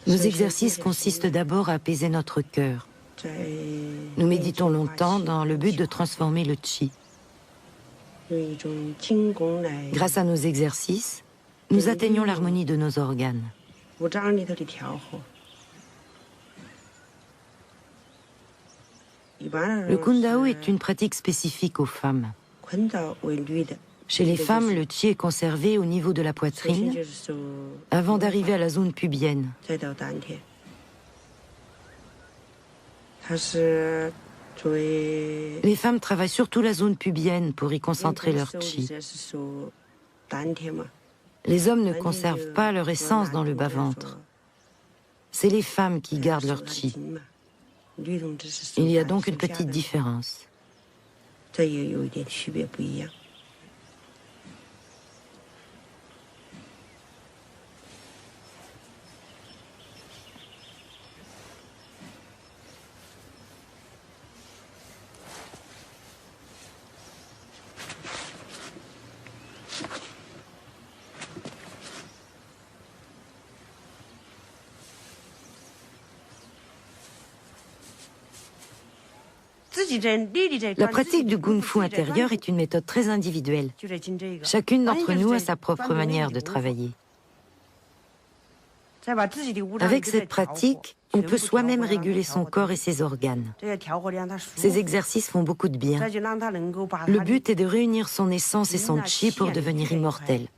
Nos exercices consistent d'abord à apaiser notre cœur. Nous méditons longtemps dans le but de transformer le chi. Grâce à nos exercices, nous atteignons l'harmonie de nos organes. Le Kundao est une pratique spécifique aux femmes. Chez les femmes, le chi est conservé au niveau de la poitrine avant d'arriver à la zone pubienne. Les femmes travaillent surtout la zone pubienne pour y concentrer leur chi. Les hommes ne conservent pas leur essence dans le bas-ventre. C'est les femmes qui gardent leur chi. Il y a donc une petite différence. La pratique du Kung Fu intérieur est une méthode très individuelle. Chacune d'entre nous a sa propre manière de travailler. Avec cette pratique, on peut soi-même réguler son corps et ses organes. Ces exercices font beaucoup de bien. Le but est de réunir son essence et son chi pour devenir immortel.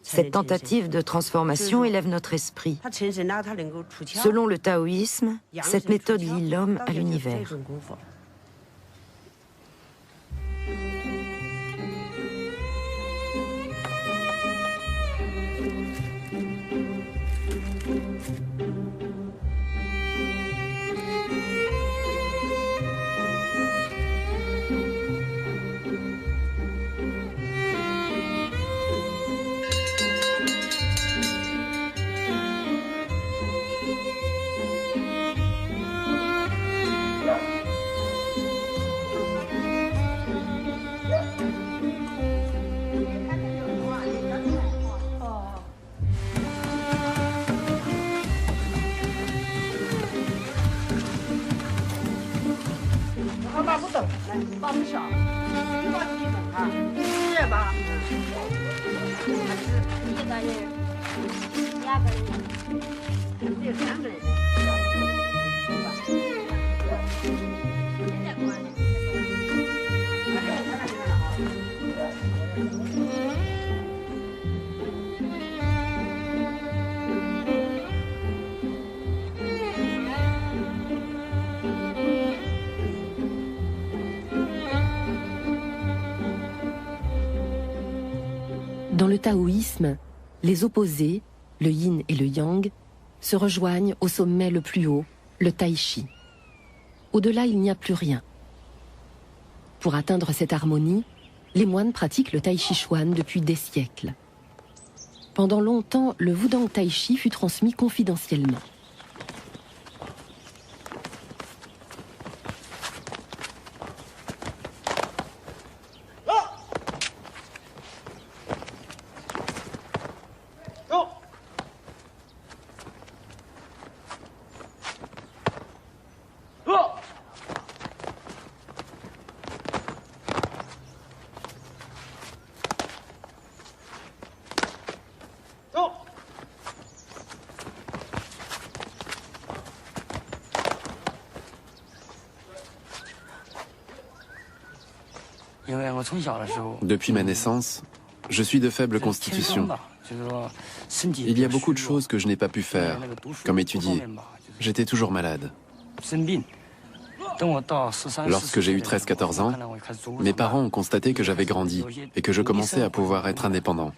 Cette tentative de transformation élève notre esprit. Selon le taoïsme, cette méthode lie l'homme à l'univers. Dans le taoïsme, les opposés, le yin et le yang, se rejoignent au sommet le plus haut, le tai chi. Au-delà, il n'y a plus rien. Pour atteindre cette harmonie, les moines pratiquent le tai chi chuan depuis des siècles. Pendant longtemps, le wudang tai chi fut transmis confidentiellement. Depuis ma naissance, je suis de faible constitution. Il y a beaucoup de choses que je n'ai pas pu faire, comme étudier. J'étais toujours malade. Lorsque j'ai eu 13-14 ans, mes parents ont constaté que j'avais grandi et que je commençais à pouvoir être indépendant.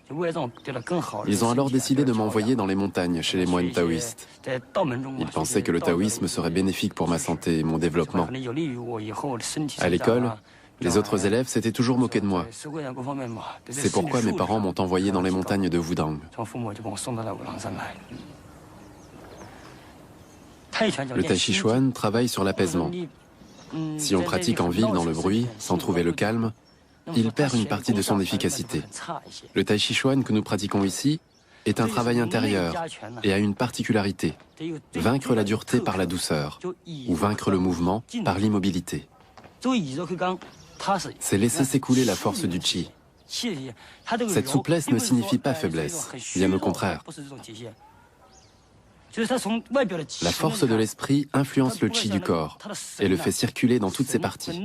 Ils ont alors décidé de m'envoyer dans les montagnes chez les moines taoïstes. Ils pensaient que le taoïsme serait bénéfique pour ma santé et mon développement. À l'école, Les autres élèves s'étaient toujours moqués de moi. C'est pourquoi mes parents m'ont envoyé dans les montagnes de Wudang. Le Tai Chi Chuan travaille sur l'apaisement. Si on pratique en ville dans le bruit, sans trouver le calme, il perd une partie de son efficacité. Le Tai Chi Chuan que nous pratiquons ici est un travail intérieur et a une particularité, vaincre la dureté par la douceur, ou vaincre le mouvement par l'immobilité. C'est laisser s'écouler la force du Qi. Cette souplesse ne signifie pas faiblesse, bien au contraire. La force de l'esprit influence le Qi du corps et le fait circuler dans toutes ses parties.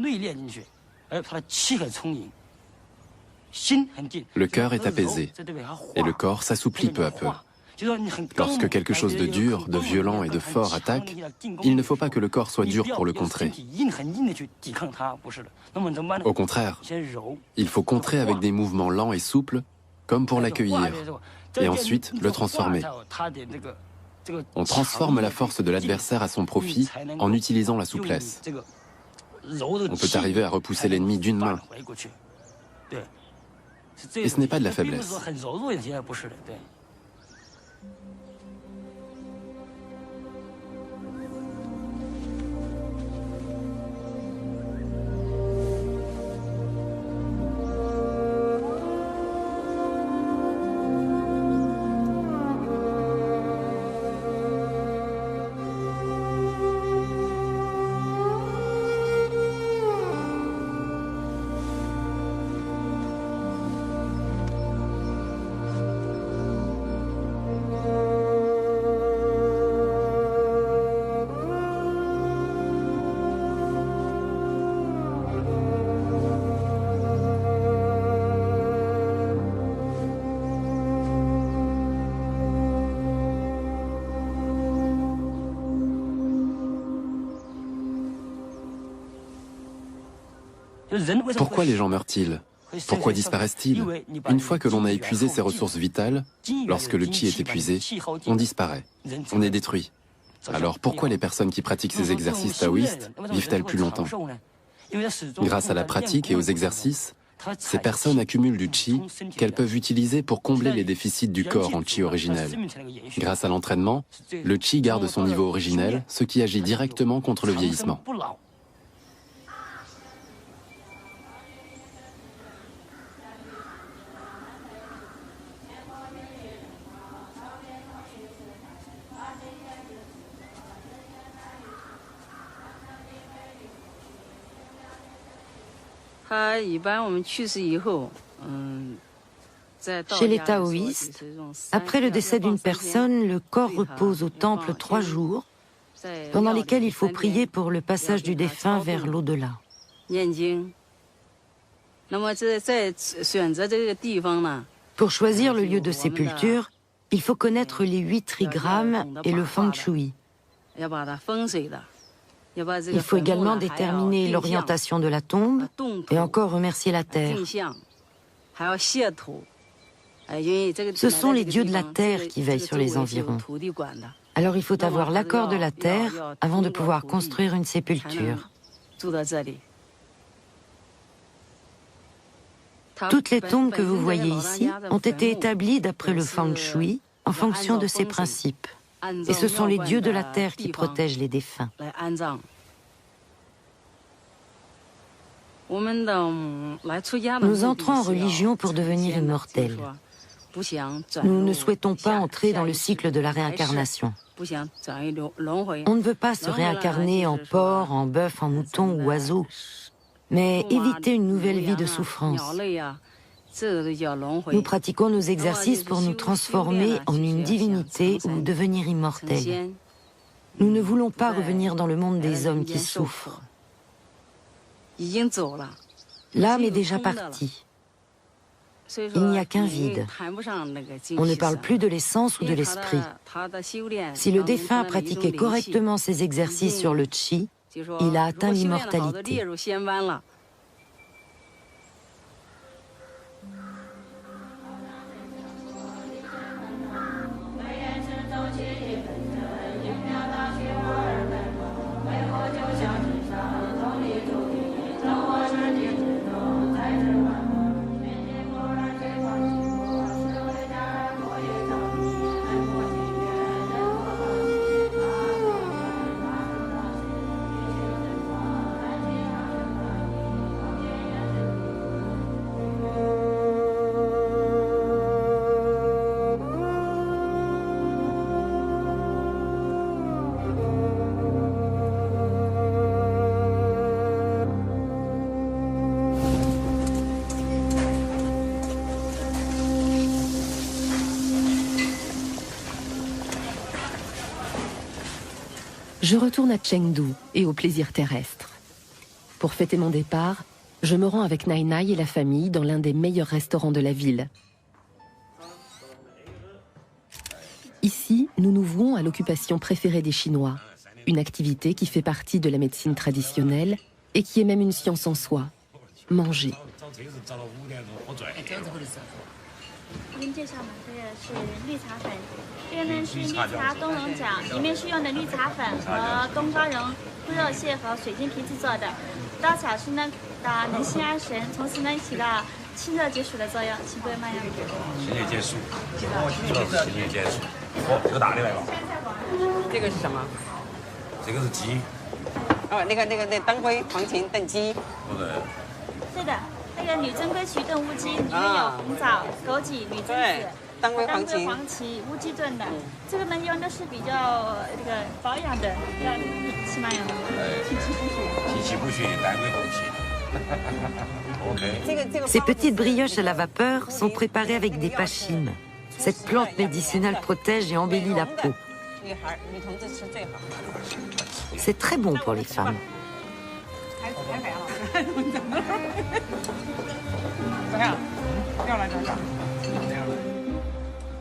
Le cœur est apaisé et le corps s'assouplit peu à peu. Lorsque quelque chose de dur, de violent et de fort attaque, il ne faut pas que le corps soit dur pour le contrer. Au contraire, il faut contrer avec des mouvements lents et souples, comme pour l'accueillir, et ensuite le transformer. On transforme la force de l'adversaire à son profit en utilisant la souplesse. On peut arriver à repousser l'ennemi d'une main. Et ce n'est pas de la faiblesse. Pourquoi les gens meurent-ils? Pourquoi disparaissent-ils? Une fois que l'on a épuisé ses ressources vitales, lorsque le Qi est épuisé, on disparaît, on est détruit. Alors pourquoi les personnes qui pratiquent ces exercices taoïstes vivent-elles plus longtemps? Grâce à la pratique et aux exercices, ces personnes accumulent du Qi qu'elles peuvent utiliser pour combler les déficits du corps en Qi originel. Grâce à l'entraînement, le Qi garde son niveau originel, ce qui agit directement contre le vieillissement. Chez les taoïstes, après le décès d'une personne, le corps repose au temple 3 jours, pendant lesquels il faut prier pour le passage du défunt vers l'au-delà. Pour choisir le lieu de sépulture, il faut connaître les 8 trigrammes et le feng shui. Il faut également déterminer l'orientation de la tombe et encore remercier la terre. Ce sont les dieux de la terre qui veillent sur les environs. Alors il faut avoir l'accord de la terre avant de pouvoir construire une sépulture. Toutes les tombes que vous voyez ici ont été établies d'après le feng shui en fonction de ces principes. Et ce sont les dieux de la terre qui protègent les défunts. Nous entrons en religion pour devenir immortels. Nous ne souhaitons pas entrer dans le cycle de la réincarnation. On ne veut pas se réincarner en porc, en bœuf, en mouton ou oiseau, mais éviter une nouvelle vie de souffrance. Nous pratiquons nos exercices pour nous transformer en une divinité ou devenir immortels. Nous ne voulons pas revenir dans le monde des hommes qui souffrent. L'âme est déjà partie. Il n'y a qu'un vide. On ne parle plus de l'essence ou de l'esprit. Si le défunt a pratiqué correctement ses exercices sur le Qi, il a atteint l'immortalité. Je retourne à Chengdu et au plaisir terrestre. Pour fêter mon départ, je me rends avec Nai Nai et la famille dans l'un des meilleurs restaurants de la ville. Ici, nous nous vouons à l'occupation préférée des Chinois, une activité qui fait partie de la médecine traditionnelle et qui est même une science en soi, manger. 您介绍嘛，这个是绿茶粉，这个呢是绿茶冬蓉饺，里面是用的绿茶粉和冬瓜蓉、猪肉馅和水晶皮制作的。到小吃呢，能心安神，同时呢起到清热解暑的作用，请各位慢用。清热解暑，清热解暑。哦，这个大的来了。这个是什么？这个是鸡。哦，那当归、黄芩炖鸡。不是。对的。 那个女珍龟曲炖乌鸡，里面有红枣、枸杞、女贞子、当归、黄芪、乌鸡炖的。这个呢用的是比较这个保养的，要起码有提气补血。提气补血，当归枸杞。Ces petites brioches à la vapeur sont préparées avec des pachines. Cette plante médicinale protège et embellit la peau. C'est très bon pour les femmes.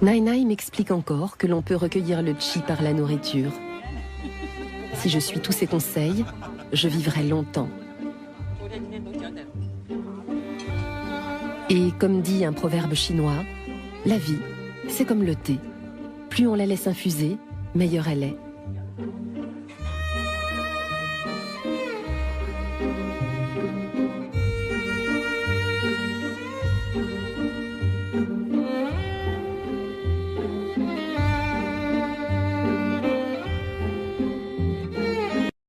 Nai Nai m'explique encore que l'on peut recueillir le qi par la nourriture. Si je suis tous ses conseils, je vivrai longtemps. Et comme dit un proverbe chinois, la vie, c'est comme le thé. Plus on la laisse infuser, meilleure elle est.